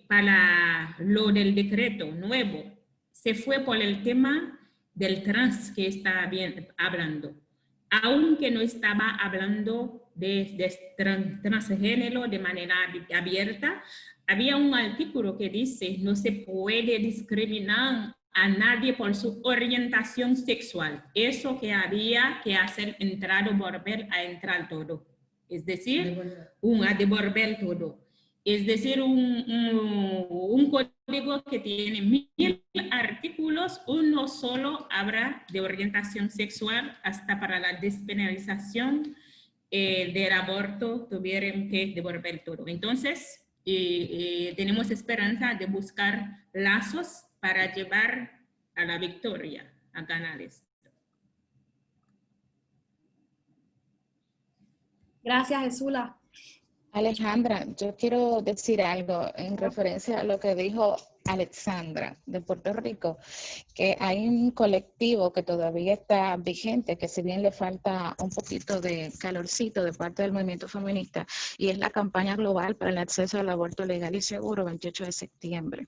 para lo del decreto nuevo. Se fue por el tema del trans que estaba hablando, aunque no estaba hablando de transgénero de manera abierta. Había un artículo que dice no se puede discriminar a nadie por su orientación sexual. Eso que había que hacer entrar o volver a entrar todo. Es decir, a devolver todo. Es decir, un código que tiene 1000 artículos, uno solo habrá de orientación sexual. Hasta para la despenalización del aborto tuvieron que devolver todo. Entonces, tenemos esperanza de buscar lazos para llevar a la victoria, a ganar esto. Gracias, Jesula. Alejandra, yo quiero decir algo en referencia a lo que dijo Alexandra de Puerto Rico, que hay un colectivo que todavía está vigente, que si bien le falta un poquito de calorcito de parte del movimiento feminista, y es la campaña global para el acceso al aborto legal y seguro, 28 de septiembre.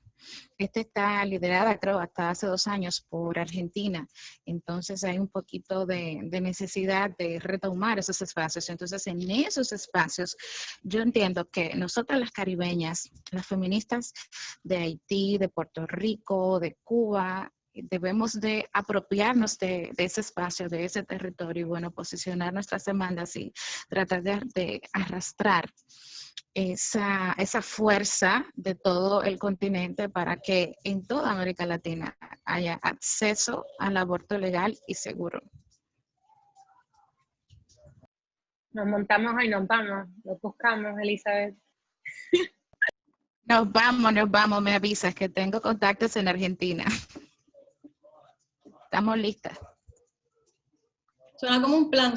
Esta está liderada, creo, hasta hace 2 años por Argentina. Entonces hay un poquito de necesidad de retomar esos espacios. Entonces en esos espacios yo entiendo que nosotras las caribeñas, las feministas de Haití, de Puerto Rico, de Cuba, debemos de apropiarnos de ese espacio, de ese territorio y bueno, posicionar nuestras demandas y tratar de arrastrar esa fuerza de todo el continente para que en toda América Latina haya acceso al aborto legal y seguro. Nos montamos y nos vamos, lo buscamos, Elizabeth. Nos vamos, me avisas que tengo contactos en Argentina. Estamos listas. Suena como un plan,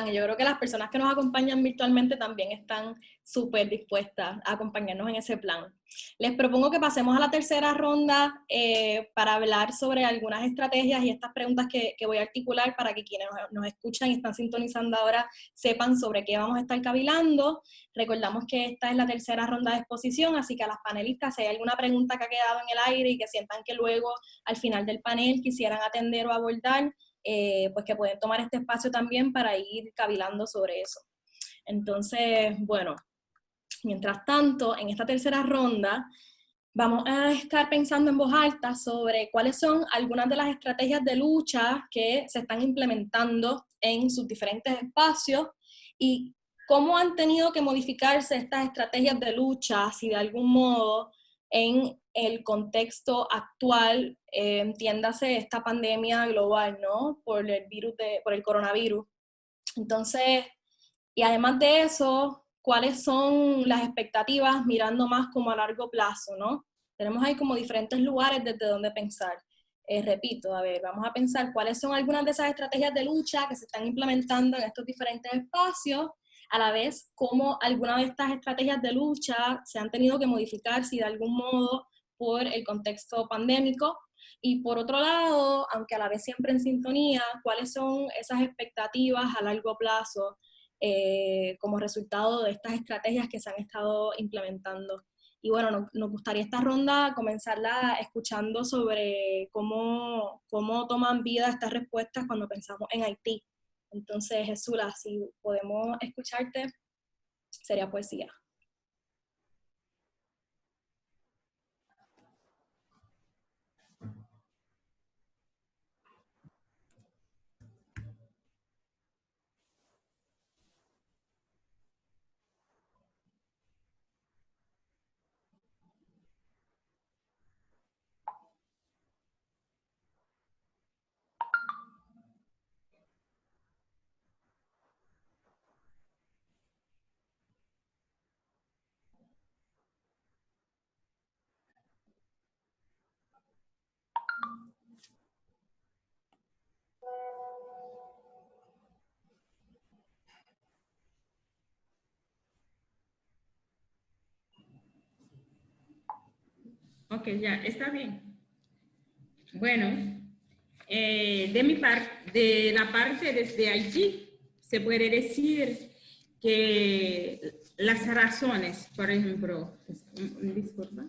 y yo creo que las personas que nos acompañan virtualmente también están súper dispuestas a acompañarnos en ese plan. Les propongo que pasemos a la tercera ronda para hablar sobre algunas estrategias y estas preguntas que voy a articular para que quienes nos escuchan y están sintonizando ahora sepan sobre qué vamos a estar cavilando. Recordamos que esta es la tercera ronda de exposición, así que a las panelistas, si hay alguna pregunta que ha quedado en el aire y que sientan que luego al final del panel quisieran atender o abordar, pues que pueden tomar este espacio también para ir cavilando sobre eso. Entonces, bueno, mientras tanto, en esta tercera ronda vamos a estar pensando en voz alta sobre cuáles son algunas de las estrategias de lucha que se están implementando en sus diferentes espacios y cómo han tenido que modificarse estas estrategias de lucha, si de algún modo en el contexto actual, entiéndase esta pandemia global, ¿no? Por el coronavirus. Entonces, y además de eso, ¿cuáles son las expectativas mirando más como a largo plazo, ¿no? Tenemos ahí como diferentes lugares desde donde pensar. Repito, a ver, vamos a pensar cuáles son algunas de esas estrategias de lucha que se están implementando en estos diferentes espacios. a la vez cómo algunas de estas estrategias de lucha se han tenido que modificar, si de algún modo, por el contexto pandémico. Y por otro lado, aunque a la vez siempre en sintonía, cuáles son esas expectativas a largo plazo como resultado de estas estrategias que se han estado implementando. Y bueno, nos gustaría esta ronda comenzarla escuchando sobre cómo toman vida estas respuestas cuando pensamos en Haití. Entonces, Jesula, si podemos escucharte, sería poesía. Ok, ya, está bien. Bueno, de la parte desde Haití, se puede decir que las razones, por ejemplo, disculpa.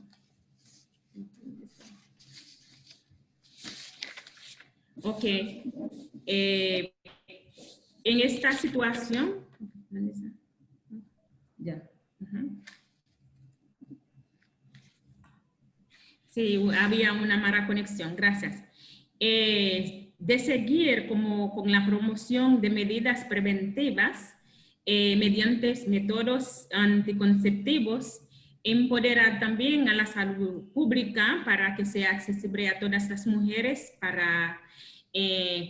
Ok, en esta situación, ya. Sí, había una mala conexión, gracias. De seguir con la promoción de medidas preventivas mediante métodos anticonceptivos, empoderar también a la salud pública para que sea accesible a todas las mujeres, para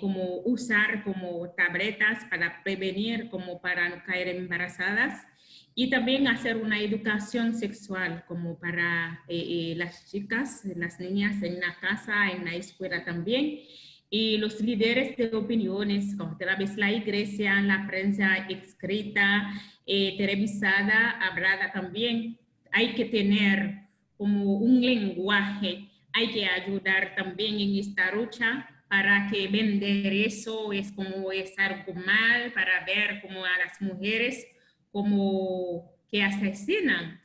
como usar como tabletas para prevenir, como para no caer embarazadas. Y también hacer una educación sexual como para las chicas, las niñas en la casa, en la escuela también. Y los líderes de opiniones, como a través de la iglesia, la prensa escrita, televisada, hablada también. Hay que tener como un lenguaje, hay que ayudar también en esta lucha para que vender eso es como es algo mal, para ver como a las mujeres como que asesinan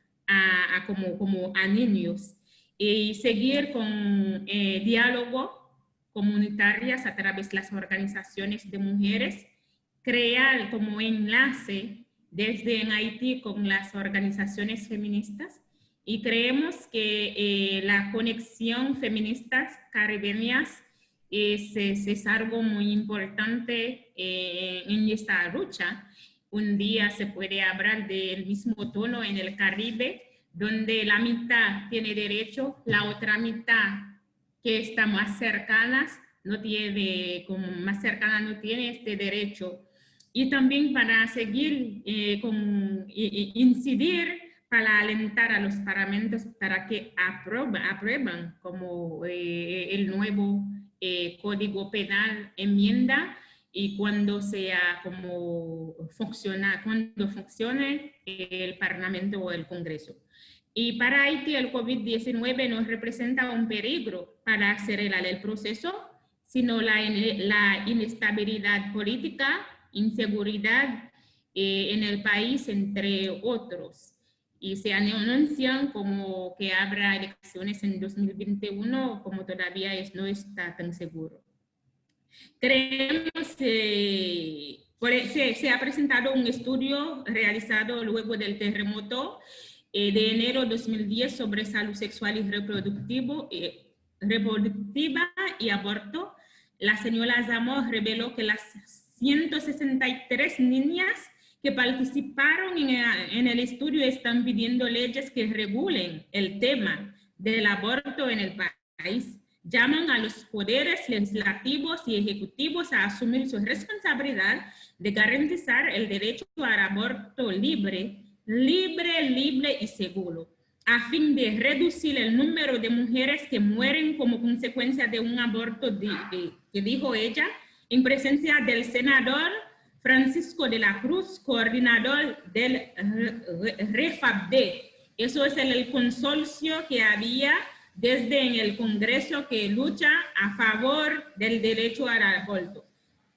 como a niños, y seguir con diálogo comunitarias a través de las organizaciones de mujeres, crear como enlace desde en Haití con las organizaciones feministas, y creemos que la conexión feministas caribeñas es algo muy importante en esta lucha. Un día se puede hablar del mismo tono en el Caribe, donde la mitad tiene derecho, la otra mitad que está más cercanas no tiene, como más cercana no tiene este derecho. Y también para seguir incidir, para alentar a los parlamentos para que aprueban como el nuevo Código Penal enmienda, y cuando sea como cuando funcione el Parlamento o el Congreso. Y para Haití el COVID-19 no representa un peligro para acelerar el proceso, sino la inestabilidad política, inseguridad en el país, entre otros. Y se anuncian como que habrá elecciones en 2021, como todavía no está tan seguro. Creemos se ha presentado un estudio realizado luego del terremoto de enero de 2010 sobre salud sexual y reproductiva y aborto. La señora Zamor reveló que las 163 niñas que participaron en el estudio están pidiendo leyes que regulen el tema del aborto en el país. Llaman a los poderes legislativos y ejecutivos a asumir su responsabilidad de garantizar el derecho al aborto libre y seguro, a fin de reducir el número de mujeres que mueren como consecuencia de un aborto, que dijo ella, en presencia del senador Francisco de la Cruz, coordinador del REFABD. Eso es el consorcio que había desde en el Congreso que lucha a favor del derecho al aborto,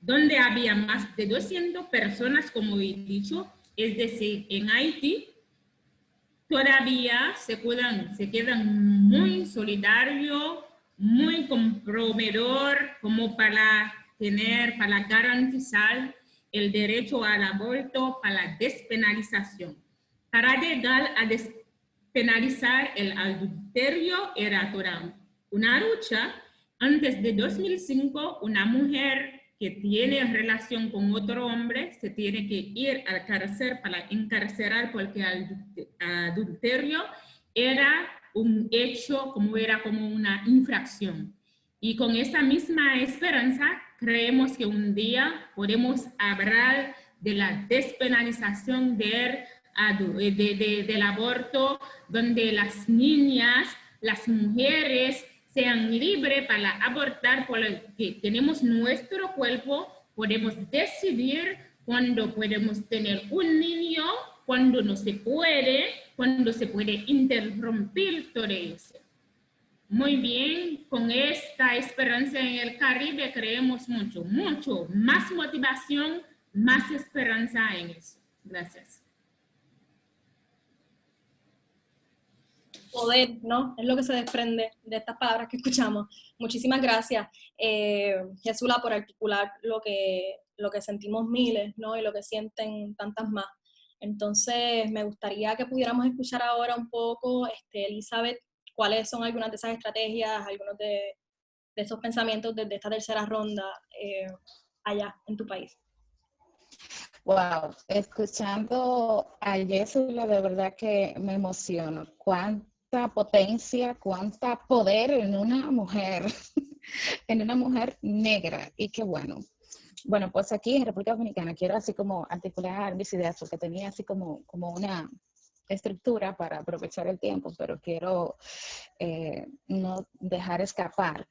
donde había más de 200 personas, como he dicho, es decir, en Haití, todavía se quedan muy solidarios, muy comprometedor como para garantizar el derecho al aborto, para la despenalización. Para llegar a despenalizar el adulterio era toda una lucha. Antes de 2005, una mujer que tiene relación con otro hombre se tiene que ir a la cárcel para encarcelar porque el adulterio era un hecho, era como una infracción. Y con esa misma esperanza, creemos que un día podemos hablar de la despenalización del aborto, donde las niñas, las mujeres sean libres para abortar porque tenemos nuestro cuerpo, podemos decidir cuándo podemos tener un niño, cuándo no se puede, cuándo se puede interrumpir todo eso. Muy bien, con esta esperanza en el Caribe creemos mucho más motivación, más esperanza en eso. Gracias. Poder, ¿no? Es lo que se desprende de estas palabras que escuchamos. Muchísimas gracias, Jesula, por articular lo que sentimos miles, ¿no? Y lo que sienten tantas más. Entonces, me gustaría que pudiéramos escuchar ahora un poco, Elizabeth, cuáles son algunas de esas estrategias, algunos de esos pensamientos desde esta tercera ronda allá en tu país. Wow, escuchando a Jesula, de verdad que me emociono. Cuánta potencia, cuánta poder en una mujer, en una mujer negra. Y qué bueno. Bueno, pues aquí en República Dominicana quiero así como articular mis ideas porque tenía así como una estructura para aprovechar el tiempo, pero quiero no dejar escapar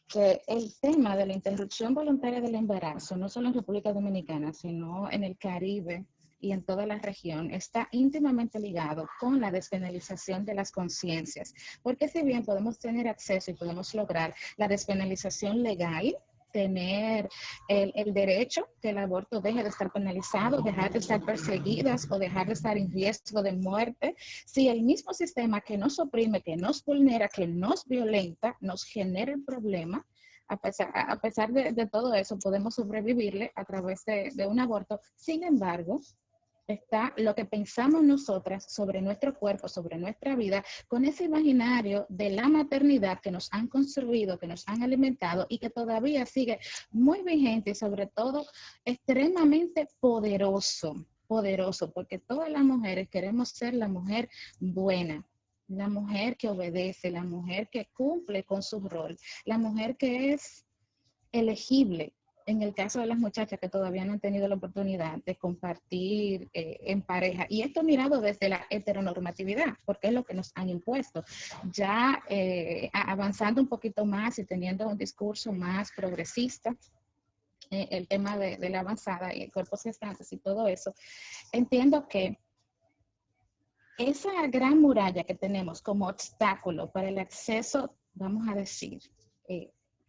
que el tema de la interrupción voluntaria del embarazo, no solo en República Dominicana, sino en el Caribe y en toda la región, está íntimamente ligado con la despenalización de las conciencias. Porque si bien podemos tener acceso y podemos lograr la despenalización legal, tener el derecho que el aborto deje de estar penalizado, dejar de estar perseguidas o dejar de estar en riesgo de muerte, si el mismo sistema que nos oprime, que nos vulnera, que nos violenta, nos genera el problema, a pesar de todo eso, podemos sobrevivirle a través de un aborto. Sin embargo, está lo que pensamos nosotras sobre nuestro cuerpo, sobre nuestra vida, con ese imaginario de la maternidad que nos han construido, que nos han alimentado y que todavía sigue muy vigente y sobre todo extremadamente poderoso, porque todas las mujeres queremos ser la mujer buena, la mujer que obedece, la mujer que cumple con su rol, la mujer que es elegible. En el caso de las muchachas que todavía no han tenido la oportunidad de compartir en pareja, y esto mirado desde la heteronormatividad, porque es lo que nos han impuesto. Ya avanzando un poquito más y teniendo un discurso más progresista, el tema de la avanzada y cuerpos gestantes y todo eso, entiendo que esa gran muralla que tenemos como obstáculo para el acceso, vamos a decir,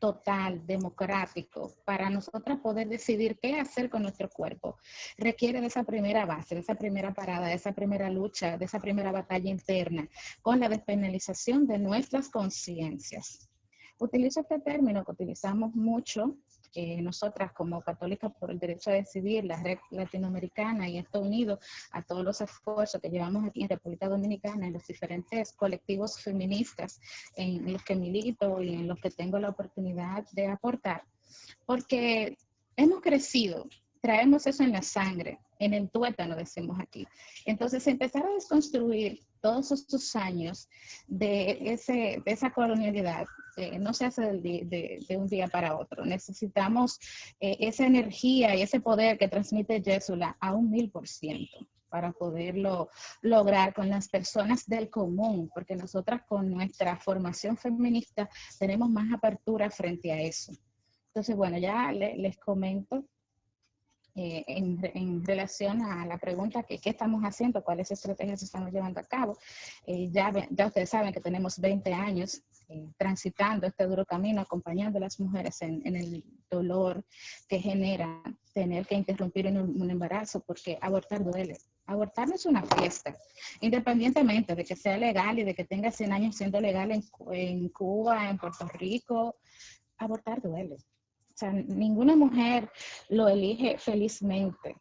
total, democrático, para nosotras poder decidir qué hacer con nuestro cuerpo, requiere de esa primera base, de esa primera parada, de esa primera lucha, de esa primera batalla interna, con la despenalización de nuestras conciencias. Utilizo este término que utilizamos mucho nosotras como católicas por el derecho a decidir, la red latinoamericana, y esto unido a todos los esfuerzos que llevamos aquí en República Dominicana, en los diferentes colectivos feministas en los que milito y en los que tengo la oportunidad de aportar, porque hemos crecido, traemos eso en la sangre, en el tuétano decimos aquí. Entonces empezar a desconstruir todos estos años de esa colonialidad no se hace de un día para otro. Necesitamos esa energía y ese poder que transmite Jesula a 1000% para poderlo lograr con las personas del común, porque nosotras con nuestra formación feminista tenemos más apertura frente a eso. Entonces, bueno, ya les comento en relación a la pregunta que qué estamos haciendo, cuáles estrategias estamos llevando a cabo. Ya ustedes saben que tenemos 20 años transitando este duro camino, acompañando a las mujeres en el dolor que genera tener que interrumpir un embarazo, porque abortar duele. Abortar no es una fiesta, independientemente de que sea legal y de que tenga 100 años siendo legal en Cuba, en Puerto Rico, abortar duele. O sea, ninguna mujer lo elige felizmente.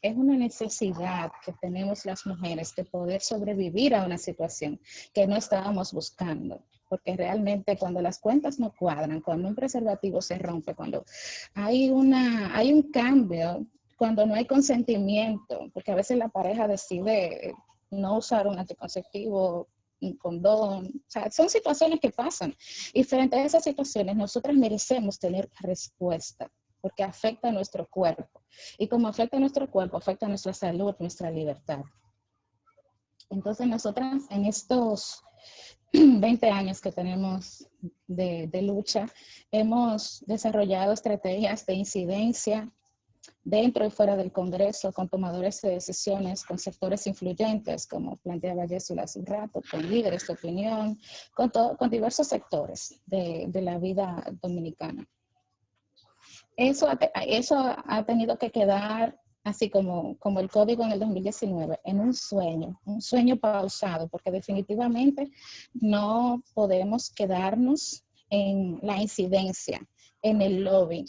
Es una necesidad que tenemos las mujeres de poder sobrevivir a una situación que no estábamos buscando. Porque realmente cuando las cuentas no cuadran, cuando un preservativo se rompe, cuando hay un cambio, cuando no hay consentimiento, porque a veces la pareja decide no usar un anticonceptivo, un condón, o sea, son situaciones que pasan. Y frente a esas situaciones, nosotras merecemos tener respuesta, porque afecta a nuestro cuerpo. Y como afecta a nuestro cuerpo, afecta a nuestra salud, nuestra libertad. Entonces, nosotras en estos 20 años que tenemos de lucha, hemos desarrollado estrategias de incidencia dentro y fuera del Congreso, con tomadores de decisiones, con sectores influyentes, como planteaba Yesula hace un rato, con líderes de opinión, con diversos sectores de la vida dominicana. Eso ha tenido que quedar, así como el código en el 2019, en un sueño pausado, porque definitivamente no podemos quedarnos en la incidencia, en el lobby.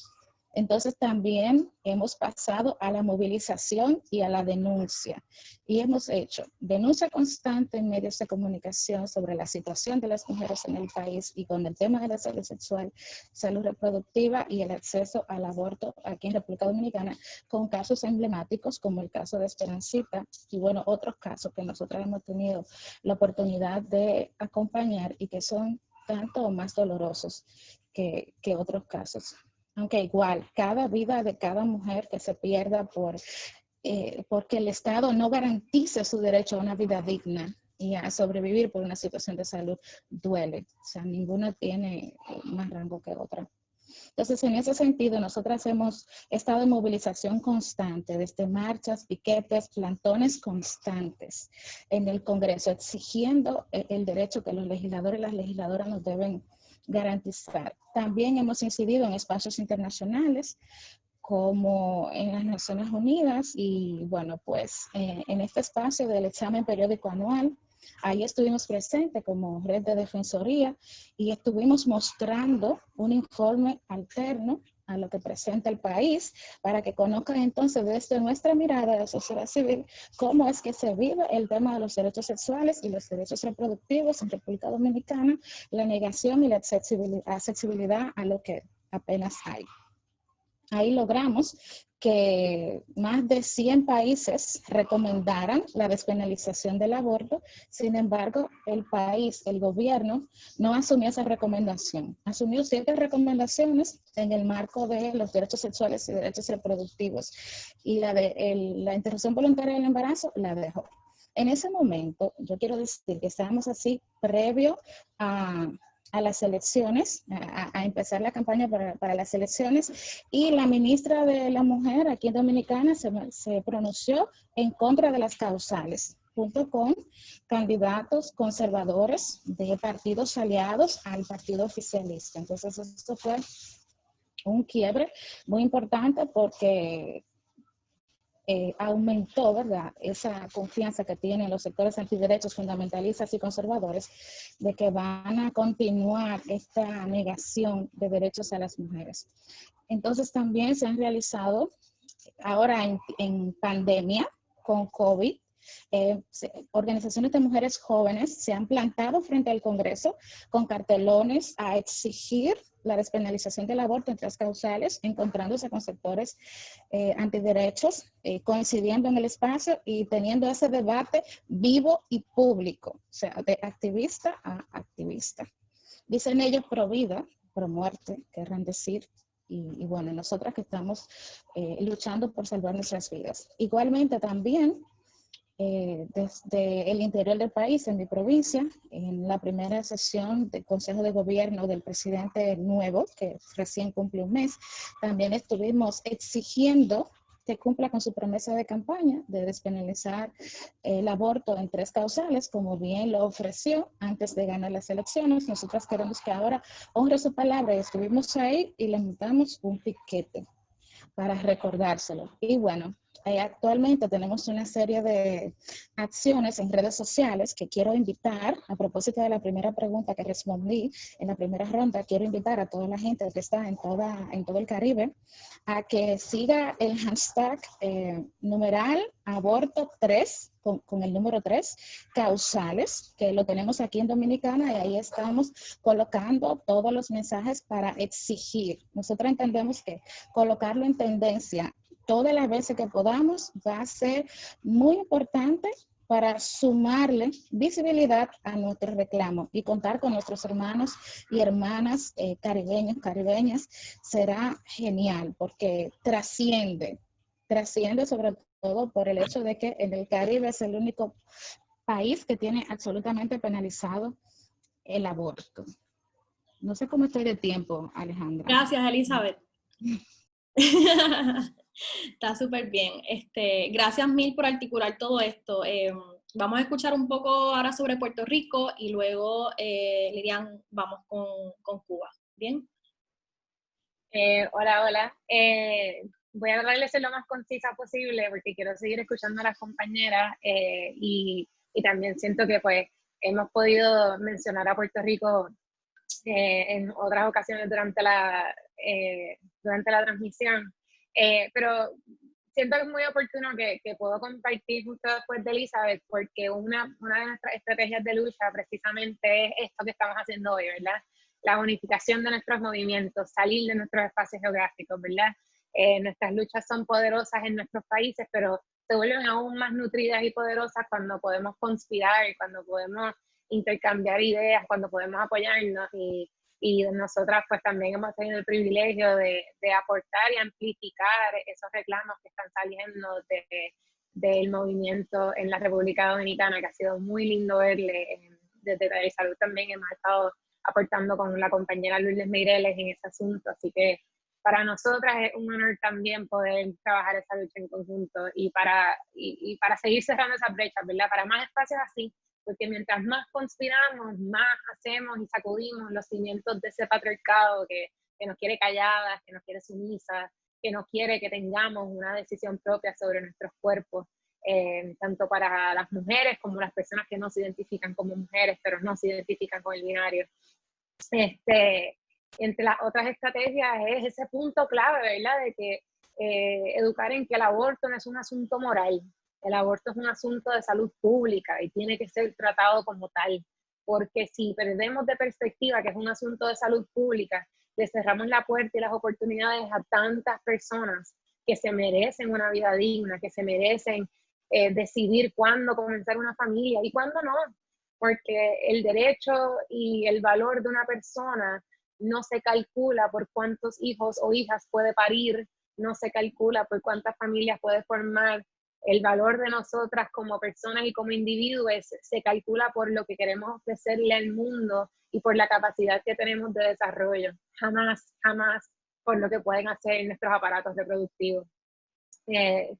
Entonces también hemos pasado a la movilización y a la denuncia. Y hemos hecho denuncia constante en medios de comunicación sobre la situación de las mujeres en el país y con el tema de la salud sexual, salud reproductiva y el acceso al aborto aquí en República Dominicana, con casos emblemáticos como el caso de Esperancita y bueno, otros casos que nosotros hemos tenido la oportunidad de acompañar y que son tanto o más dolorosos que otros casos. Aunque igual, cada vida de cada mujer que se pierda porque el Estado no garantice su derecho a una vida digna y a sobrevivir por una situación de salud duele. O sea, ninguna tiene más rango que otra. Entonces, en ese sentido, nosotras hemos estado en movilización constante, desde marchas, piquetes, plantones constantes en el Congreso, exigiendo el derecho que los legisladores y las legisladoras nos deben garantizar. También hemos incidido en espacios internacionales como en las Naciones Unidas y bueno, pues en este espacio del examen periódico anual, ahí estuvimos presentes como red de defensoría y estuvimos mostrando un informe alterno a lo que presenta el país para que conozcan entonces desde nuestra mirada de sociedad civil cómo es que se vive el tema de los derechos sexuales y los derechos reproductivos en República Dominicana, la negación y la accesibilidad a lo que apenas hay. Ahí logramos que más de 100 países recomendaran la despenalización del aborto. Sin embargo, el país, el gobierno, no asumió esa recomendación. Asumió 7 recomendaciones en el marco de los derechos sexuales y derechos reproductivos. Y la interrupción voluntaria del embarazo la dejó. En ese momento, yo quiero decir que estábamos así previo a las elecciones, a empezar la campaña para las elecciones, y la ministra de la Mujer aquí en Dominicana se pronunció en contra de las causales, junto con candidatos conservadores de partidos aliados al partido oficialista. Entonces, esto fue un quiebre muy importante porque aumentó, ¿verdad?, esa confianza que tienen los sectores antiderechos, fundamentalistas y conservadores de que van a continuar esta negación de derechos a las mujeres. Entonces también se han realizado ahora en pandemia con COVID, organizaciones de mujeres jóvenes se han plantado frente al Congreso con cartelones a exigir la despenalización del aborto en 3 causales, encontrándose con sectores antiderechos, coincidiendo en el espacio y teniendo ese debate vivo y público, o sea, de activista a activista. Dicen ellos pro vida, pro muerte, querrán decir. Y bueno, nosotras que estamos luchando por salvar nuestras vidas. Igualmente también, desde el interior del país, en mi provincia, en la primera sesión del Consejo de Gobierno del presidente nuevo, que recién cumplió un mes, también estuvimos exigiendo que cumpla con su promesa de campaña de despenalizar el aborto en 3 causales, como bien lo ofreció antes de ganar las elecciones. Nosotras queremos que ahora honre su palabra y estuvimos ahí y le montamos un piquete para recordárselo. Y bueno, actualmente tenemos una serie de acciones en redes sociales que quiero invitar, a propósito de la primera pregunta que respondí en la primera ronda, quiero invitar a toda la gente que está en todo el Caribe a que siga el hashtag numeral aborto 3, con el número 3, causales, que lo tenemos aquí en Dominicana, y ahí estamos colocando todos los mensajes para exigir. Nosotros entendemos que colocarlo en tendencia todas las veces que podamos va a ser muy importante para sumarle visibilidad a nuestro reclamo y contar con nuestros hermanos y hermanas caribeños, caribeñas, será genial porque trasciende sobre todo por el hecho de que en el Caribe es el único país que tiene absolutamente penalizado el aborto. No sé cómo estoy de tiempo, Alejandra. Gracias, Elizabeth. Está súper bien. Gracias mil por articular todo esto. Vamos a escuchar un poco ahora sobre Puerto Rico y luego, Lilian, vamos con Cuba. ¿Bien? Hola. Voy a tratar de ser lo más concisa posible porque quiero seguir escuchando a las compañeras y también siento que pues hemos podido mencionar a Puerto Rico en otras ocasiones durante la transmisión, pero siento que es muy oportuno que puedo compartir justo después de Elizabeth, porque una de nuestras estrategias de lucha precisamente es esto que estamos haciendo hoy, ¿verdad? La unificación de nuestros movimientos, salir de nuestros espacios geográficos, ¿verdad? Nuestras luchas son poderosas en nuestros países, pero se vuelven aún más nutridas y poderosas cuando podemos conspirar, cuando podemos intercambiar ideas, cuando podemos apoyarnos y nosotras pues también hemos tenido el privilegio de aportar y amplificar esos reclamos que están saliendo del movimiento en la República Dominicana, que ha sido muy lindo verle. Desde Telesalud también hemos estado aportando con la compañera Lourdes Meireles en ese asunto, así que para nosotras es un honor también poder trabajar esa lucha en conjunto y para seguir cerrando esas brechas, ¿verdad? Para más espacios así, porque mientras más conspiramos, más hacemos y sacudimos los cimientos de ese patriarcado que nos quiere calladas, que nos quiere sumisas, que no quiere que tengamos una decisión propia sobre nuestros cuerpos, tanto para las mujeres como las personas que no se identifican como mujeres, pero no se identifican con el binario. Entre las otras estrategias es ese punto clave, ¿verdad? De que educar en que el aborto no es un asunto moral, el aborto es un asunto de salud pública y tiene que ser tratado como tal, porque si perdemos de perspectiva que es un asunto de salud pública, le cerramos la puerta y las oportunidades a tantas personas que se merecen una vida digna, que se merecen decidir cuándo comenzar una familia y cuándo no, porque el derecho y el valor de una persona no se calcula por cuántos hijos o hijas puede parir, no se calcula por cuántas familias puede formar. El valor de nosotras como personas y como individuos se calcula por lo que queremos ofrecerle al mundo y por la capacidad que tenemos de desarrollo. Jamás por lo que pueden hacer nuestros aparatos reproductivos.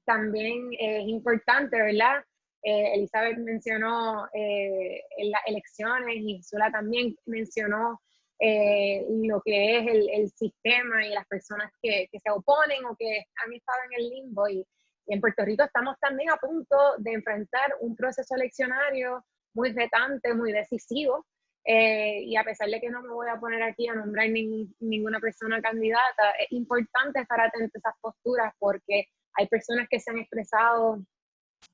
También es importante, ¿verdad? Elizabeth mencionó las elecciones y Zula también mencionó lo que es el sistema y las personas que se oponen o que han estado en el limbo. Y en Puerto Rico estamos también a punto de enfrentar un proceso eleccionario muy retante, muy decisivo. Y a pesar de que no me voy a poner aquí a nombrar ninguna persona candidata, es importante estar atento a esas posturas porque hay personas que se han expresado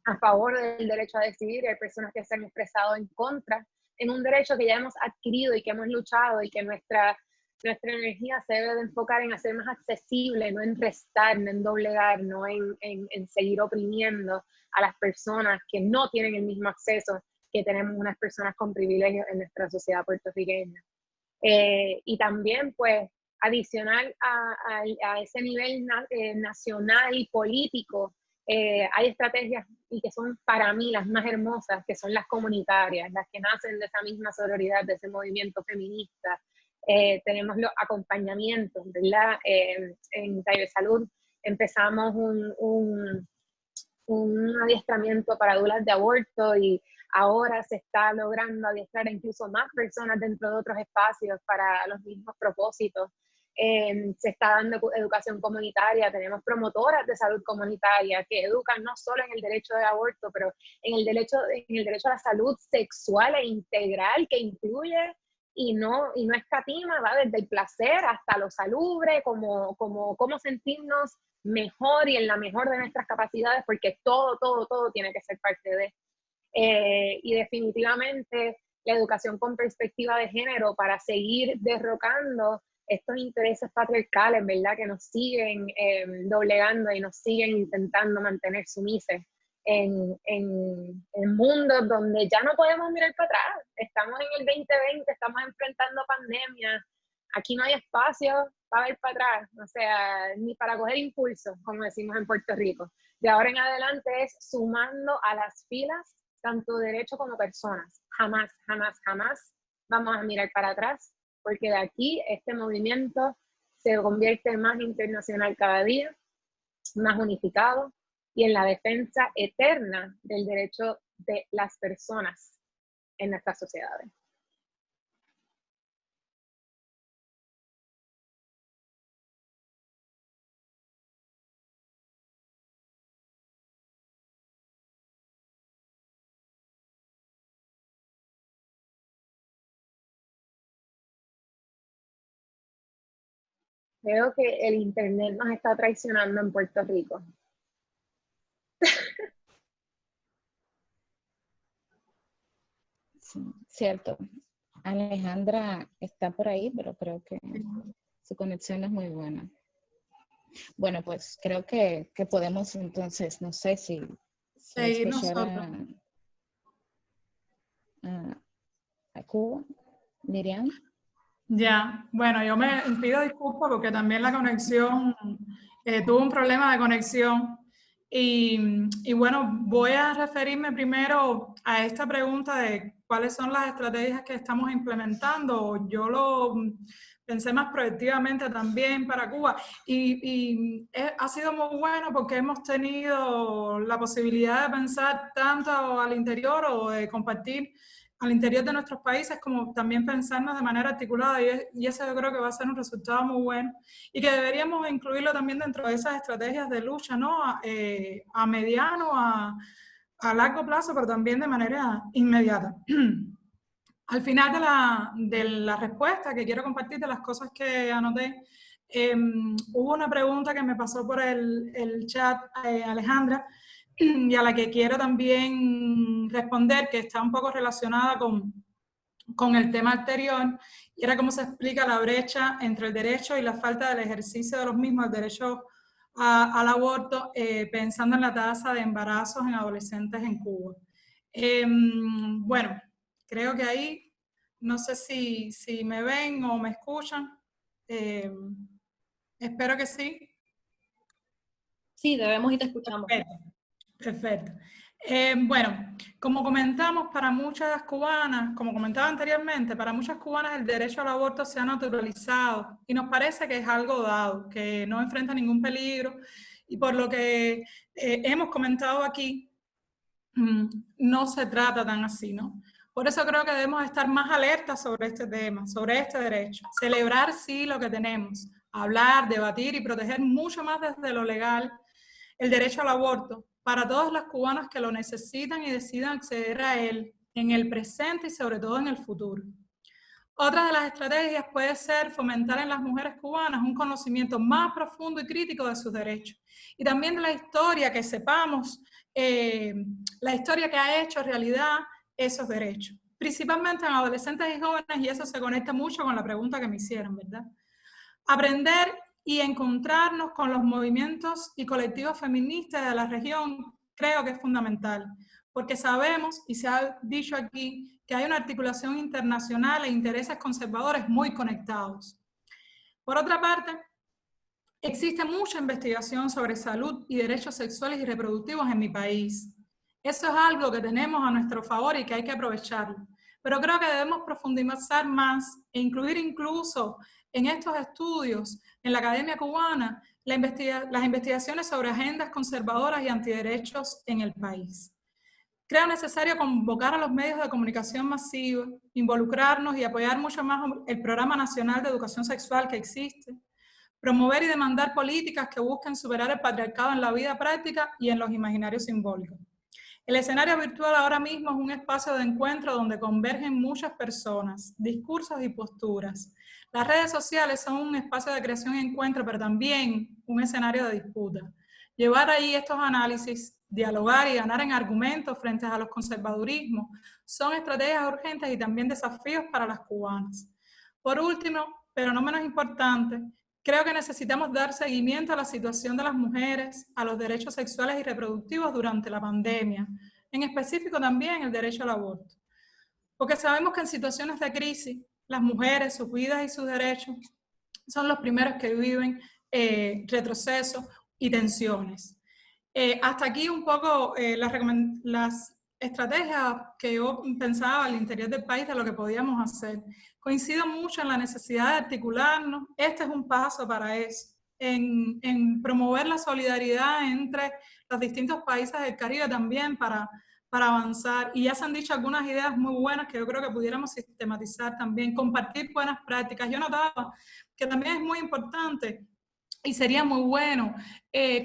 a favor del derecho a decidir y hay personas que se han expresado en contra, en un derecho que ya hemos adquirido y que hemos luchado y que nuestra energía se debe de enfocar en hacer más accesible, no en restar, no en doblegar, no en seguir oprimiendo a las personas que no tienen el mismo acceso que tenemos unas personas con privilegios en nuestra sociedad puertorriqueña. Y también, pues, adicional a ese nivel nacional y político, hay estrategias y que son para mí las más hermosas, que son las comunitarias, las que nacen de esa misma sororidad, de ese movimiento feminista. Tenemos los acompañamientos, ¿verdad? En Telesalud empezamos un adiestramiento para dulas de aborto y ahora se está logrando adiestrar incluso más personas dentro de otros espacios para los mismos propósitos. Se está dando educación comunitaria, tenemos promotoras de salud comunitaria que educan no solo en el derecho del aborto, pero en el derecho a la salud sexual e integral, que incluye y no escatima, va desde el placer hasta lo salubre, como sentirnos mejor y en la mejor de nuestras capacidades, porque todo tiene que ser parte de. Y definitivamente la educación con perspectiva de género para seguir derrocando estos intereses patriarcales, ¿verdad? Que nos siguen doblegando y nos siguen intentando mantener sumises en mundos donde ya no podemos mirar para atrás. Estamos en el 2020, estamos enfrentando pandemia. Aquí no hay espacio para ver para atrás, o sea, ni para coger impulso, como decimos en Puerto Rico. De ahora en adelante es sumando a las filas tanto derecho como personas. Jamás vamos a mirar para atrás, porque de aquí este movimiento se convierte más internacional cada día, más unificado y en la defensa eterna del derecho de las personas en nuestras sociedades. Creo que el internet nos está traicionando en Puerto Rico. Sí, cierto. Alejandra está por ahí, pero creo que su conexión no es muy buena. Bueno, pues creo que podemos entonces, no sé si escuchar a Cuba, Miriam. Ya, bueno, yo me pido disculpas porque también la conexión, tuvo un problema de conexión y bueno, voy a referirme primero a esta pregunta de cuáles son las estrategias que estamos implementando. Yo lo pensé más proactivamente también para Cuba y ha sido muy bueno porque hemos tenido la posibilidad de pensar tanto al interior o de compartir al interior de nuestros países, como también pensarnos de manera articulada, y eso yo creo que va a ser un resultado muy bueno, y que deberíamos incluirlo también dentro de esas estrategias de lucha, ¿no? A mediano, a largo plazo, pero también de manera inmediata. Al final de la respuesta que quiero compartir de las cosas que anoté, hubo una pregunta que me pasó por el chat, Alejandra, y a la que quiero también responder, que está un poco relacionada con el tema anterior, y era cómo se explica la brecha entre el derecho y la falta del ejercicio de los mismos, el derecho al aborto, pensando en la tasa de embarazos en adolescentes en Cuba. Bueno, creo que ahí, no sé si me ven o me escuchan. Espero que sí. Sí, debemos y te escuchamos. Perfecto. Bueno, como comentamos, para muchas cubanas, como comentaba anteriormente, para muchas cubanas el derecho al aborto se ha naturalizado y nos parece que es algo dado, que no enfrenta ningún peligro, y por lo que hemos comentado aquí, no se trata tan así, ¿no? Por eso creo que debemos estar más alertas sobre este tema, sobre este derecho. Celebrar sí lo que tenemos, hablar, debatir y proteger mucho más desde lo legal el derecho al aborto para todas las cubanas que lo necesitan y decidan acceder a él en el presente y sobre todo en el futuro. Otra de las estrategias puede ser fomentar en las mujeres cubanas un conocimiento más profundo y crítico de sus derechos y también de la historia, que sepamos la historia que ha hecho realidad esos derechos, principalmente en adolescentes y jóvenes, y eso se conecta mucho con la pregunta que me hicieron, ¿verdad? Aprender y encontrarnos con los movimientos y colectivos feministas de la región creo que es fundamental, porque sabemos, y se ha dicho aquí, que hay una articulación internacional e intereses conservadores muy conectados. Por otra parte, existe mucha investigación sobre salud y derechos sexuales y reproductivos en mi país. Eso es algo que tenemos a nuestro favor y que hay que aprovecharlo. pero creo que debemos profundizar más e incluir incluso en estos estudios, en la Academia Cubana, las investigaciones sobre agendas conservadoras y antiderechos en el país. Creo necesario convocar a los medios de comunicación masivos, involucrarnos y apoyar mucho más el Programa Nacional de Educación Sexual que existe, promover y demandar políticas que busquen superar el patriarcado en la vida práctica y en los imaginarios simbólicos. El escenario virtual ahora mismo es un espacio de encuentro donde convergen muchas personas, discursos y posturas. Las redes sociales son un espacio de creación y encuentro, pero también un escenario de disputa. Llevar ahí estos análisis, dialogar y ganar en argumentos frente a los conservadurismos son estrategias urgentes y también desafíos para las cubanas. Por último, pero no menos importante, creo que necesitamos dar seguimiento a la situación de las mujeres, a los derechos sexuales y reproductivos durante la pandemia, en específico también el derecho al aborto. Porque sabemos que en situaciones de crisis, las mujeres, sus vidas y sus derechos son los primeros que viven retrocesos y tensiones. Hasta aquí un poco las estrategias que yo pensaba al interior del país de lo que podíamos hacer. Coincido mucho en la necesidad de articularnos. Este es un paso para eso, en promover la solidaridad entre los distintos países del Caribe también para avanzar. Y ya se han dicho algunas ideas muy buenas que yo creo que pudiéramos sistematizar también, compartir buenas prácticas. Yo notaba que también es muy importante y sería muy bueno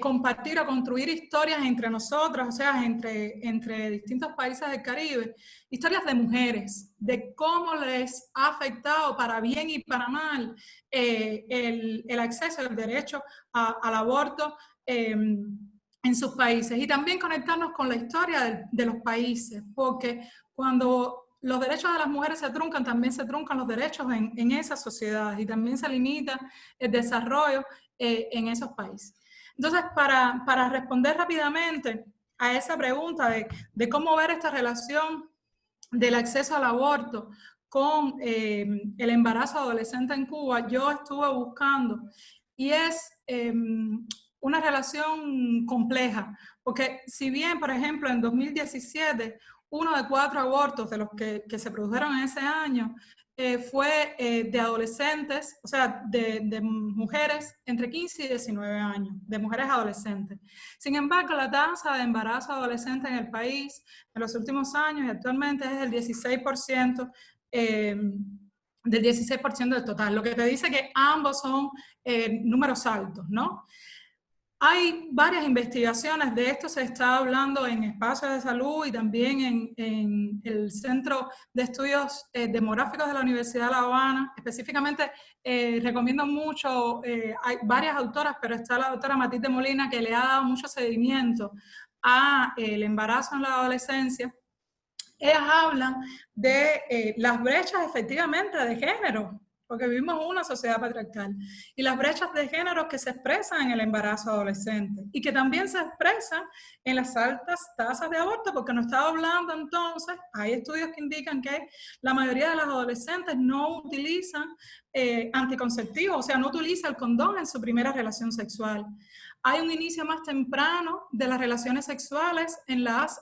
compartir o construir historias entre nosotros, o sea, entre distintos países del Caribe, historias de mujeres, de cómo les ha afectado para bien y para mal el acceso, el derecho al aborto en sus países. Y también conectarnos con la historia de los países, porque cuando los derechos de las mujeres se truncan, también se truncan los derechos en esas sociedades y también se limita el desarrollo en esos países. Entonces, para responder rápidamente a esa pregunta de cómo ver esta relación del acceso al aborto con el embarazo adolescente en Cuba, yo estuve buscando y es una relación compleja, porque si bien, por ejemplo, en 2017, 1 de 4 abortos de los que se produjeron en ese año fue de adolescentes, o sea, de mujeres entre 15 y 19 años, de mujeres adolescentes. Sin embargo, la tasa de embarazo adolescente en el país en los últimos años y actualmente es del 16%, del 16% del total, lo que te dice que ambos son números altos, ¿no? Hay varias investigaciones, de esto se está hablando en espacios de salud y también en el Centro de Estudios Demográficos de la Universidad de La Habana. Específicamente recomiendo mucho, hay varias autoras, pero está la doctora Matilde Molina que le ha dado mucho seguimiento al embarazo en la adolescencia. Ellas hablan de las brechas efectivamente de género, porque vivimos una sociedad patriarcal, y las brechas de género que se expresan en el embarazo adolescente y que también se expresan en las altas tasas de aborto, porque nos está hablando entonces, hay estudios que indican que la mayoría de las adolescentes no utilizan anticonceptivos, o sea, no utiliza el condón en su primera relación sexual. Hay un inicio más temprano de las relaciones sexuales en las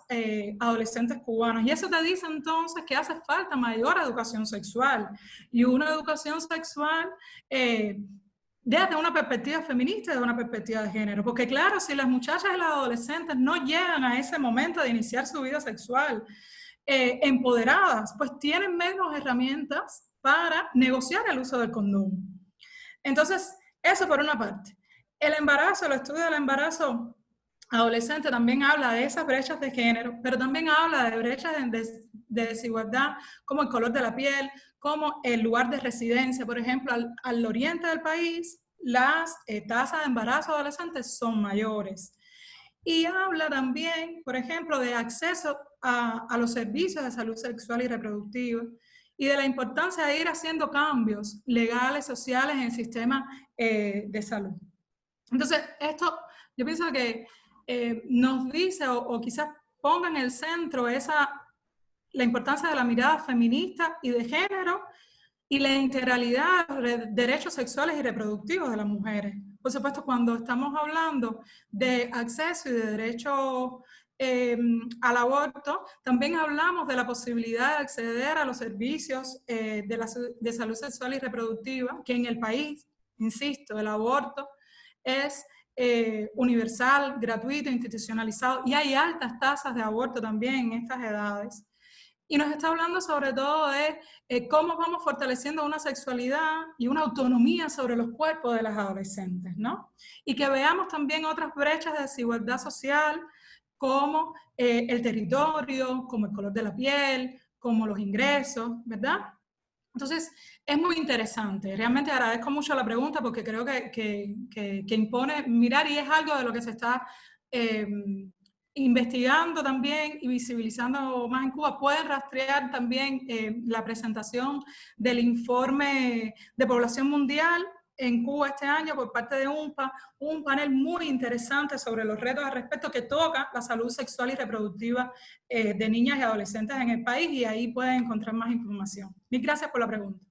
adolescentes cubanas. Y eso te dice entonces que hace falta mayor educación sexual. Y una educación sexual desde una perspectiva feminista y desde una perspectiva de género. Porque claro, si las muchachas y las adolescentes no llegan a ese momento de iniciar su vida sexual empoderadas, pues tienen menos herramientas para negociar el uso del condón. Entonces, eso por una parte. El embarazo, el estudio del embarazo adolescente también habla de esas brechas de género, pero también habla de brechas de desigualdad, como el color de la piel, como el lugar de residencia. Por ejemplo, al oriente del país, las tasas de embarazo adolescentes son mayores. Y habla también, por ejemplo, de acceso a los servicios de salud sexual y reproductiva y de la importancia de ir haciendo cambios legales, sociales en el sistema de salud. Entonces, esto yo pienso que nos dice o quizás ponga en el centro la importancia de la mirada feminista y de género y la integralidad de derechos sexuales y reproductivos de las mujeres. Por supuesto, cuando estamos hablando de acceso y de derechos al aborto, también hablamos de la posibilidad de acceder a los servicios de salud sexual y reproductiva, que en el país, insisto, el aborto es universal, gratuito, institucionalizado, y hay altas tasas de aborto también en estas edades. Y nos está hablando sobre todo de cómo vamos fortaleciendo una sexualidad y una autonomía sobre los cuerpos de las adolescentes, ¿no? Y que veamos también otras brechas de desigualdad social, como el territorio, como el color de la piel, como los ingresos, ¿verdad? Entonces, es muy interesante. Realmente agradezco mucho la pregunta porque creo que impone mirar, y es algo de lo que se está investigando también y visibilizando más en Cuba. Pueden rastrear también la presentación del informe de población mundial en Cuba este año por parte de UNPA, un panel muy interesante sobre los retos al respecto que toca la salud sexual y reproductiva de niñas y adolescentes en el país, y ahí pueden encontrar más información. Mil gracias por la pregunta.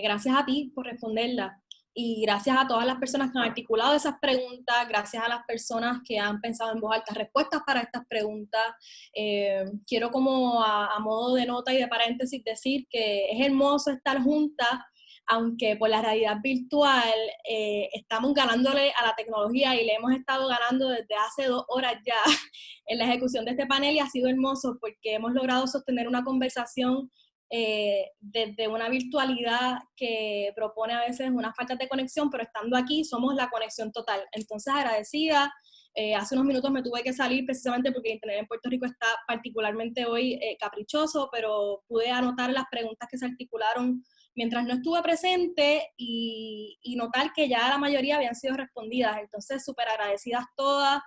Gracias a ti por responderla. Y gracias a todas las personas que han articulado esas preguntas, gracias a las personas que han pensado en voz alta respuestas para estas preguntas. Quiero como a modo de nota y de paréntesis decir que es hermoso estar juntas, aunque por la realidad virtual estamos ganándole a la tecnología y le hemos estado ganando desde hace 2 horas ya en la ejecución de este panel, y ha sido hermoso porque hemos logrado sostener una conversación desde una virtualidad que propone a veces una falta de conexión, pero estando aquí somos la conexión total. Entonces, agradecida. Hace unos minutos me tuve que salir precisamente porque el internet en Puerto Rico está particularmente hoy caprichoso, pero pude anotar las preguntas que se articularon mientras no estuve presente y notar que ya la mayoría habían sido respondidas. Entonces, súper agradecidas todas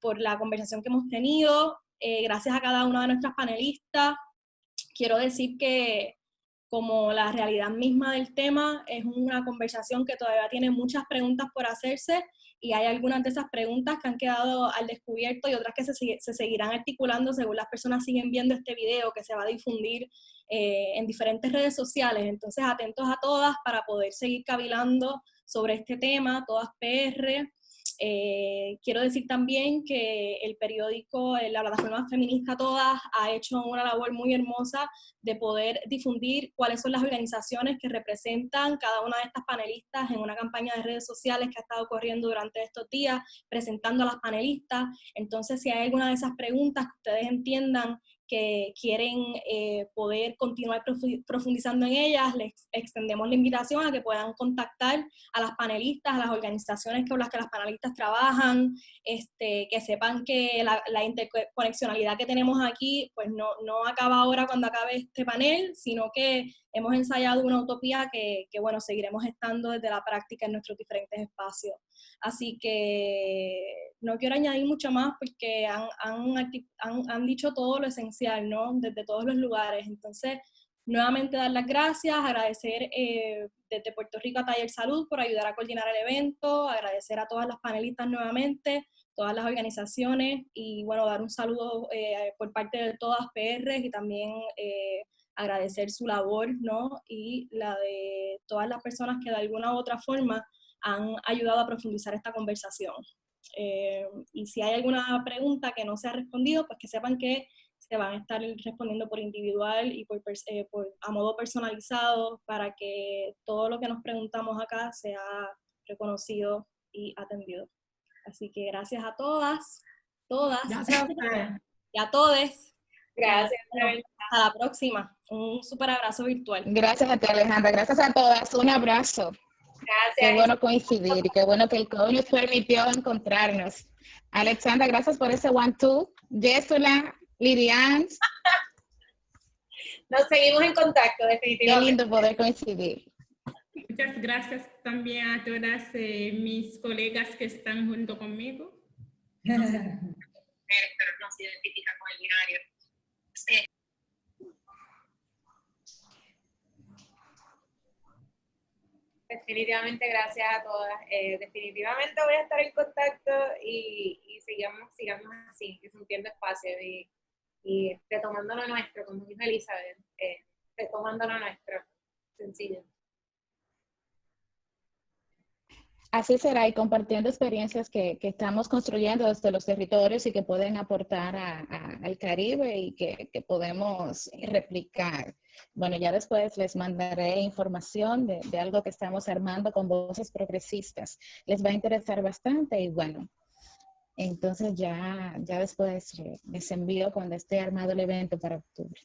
por la conversación que hemos tenido. Gracias a cada una de nuestras panelistas. Quiero decir que como la realidad misma del tema es una conversación que todavía tiene muchas preguntas por hacerse, y hay algunas de esas preguntas que han quedado al descubierto y otras que se seguirán articulando según las personas siguen viendo este video que se va a difundir en diferentes redes sociales. Entonces, atentos a todas para poder seguir cavilando sobre este tema, todas PR. Quiero decir también que el periódico, la plataforma feminista Todas, ha hecho una labor muy hermosa de poder difundir cuáles son las organizaciones que representan cada una de estas panelistas en una campaña de redes sociales que ha estado corriendo durante estos días, presentando a las panelistas. Entonces, si hay alguna de esas preguntas que ustedes entiendan que quieren poder continuar profundizando en ellas, les extendemos la invitación a que puedan contactar a las panelistas, a las organizaciones con las que las panelistas trabajan, que sepan que la interconexionalidad que tenemos aquí pues no acaba ahora cuando acabe este panel, sino que hemos ensayado una utopía que bueno, seguiremos estando desde la práctica en nuestros diferentes espacios. Así que no quiero añadir mucho más porque han dicho todo lo esencial, ¿no? Desde todos los lugares. Entonces, nuevamente dar las gracias, agradecer desde Puerto Rico a Taller Salud por ayudar a coordinar el evento, agradecer a todas las panelistas nuevamente, todas las organizaciones, y bueno, dar un saludo por parte de todas PR, y también agradecer su labor, ¿no? Y la de todas las personas que de alguna u otra forma han ayudado a profundizar esta conversación. Y si hay alguna pregunta que no se ha respondido, pues que sepan que se van a estar respondiendo por individual y a modo personalizado, para que todo lo que nos preguntamos acá sea reconocido y atendido. Así que gracias a todas. Gracias a ustedes. Y a todes. Gracias. Hasta la próxima. Un súper abrazo virtual. Gracias a ti, Alejandra. Gracias a todas. Un abrazo. Gracias. Qué bueno coincidir y qué bueno que el COVID nos permitió encontrarnos. Alexandra, gracias por ese 1-2. Yesula, Lirian. Nos seguimos en contacto, definitivamente. Qué lindo poder coincidir. Muchas gracias también a todas mis colegas que están junto conmigo. Pero no se identifica con el binario. Definitivamente, gracias a todas. Definitivamente voy a estar en contacto y sigamos así, disminuyendo espacio y retomando lo nuestro, como dijo Elizabeth, retomando lo nuestro, sencillo. Así será, y compartiendo experiencias que estamos construyendo desde los territorios y que pueden aportar al Caribe y que podemos replicar. Bueno, ya después les mandaré información de algo que estamos armando con Voces Progresistas. Les va a interesar bastante y bueno, entonces ya después les envío cuando esté armado el evento para octubre.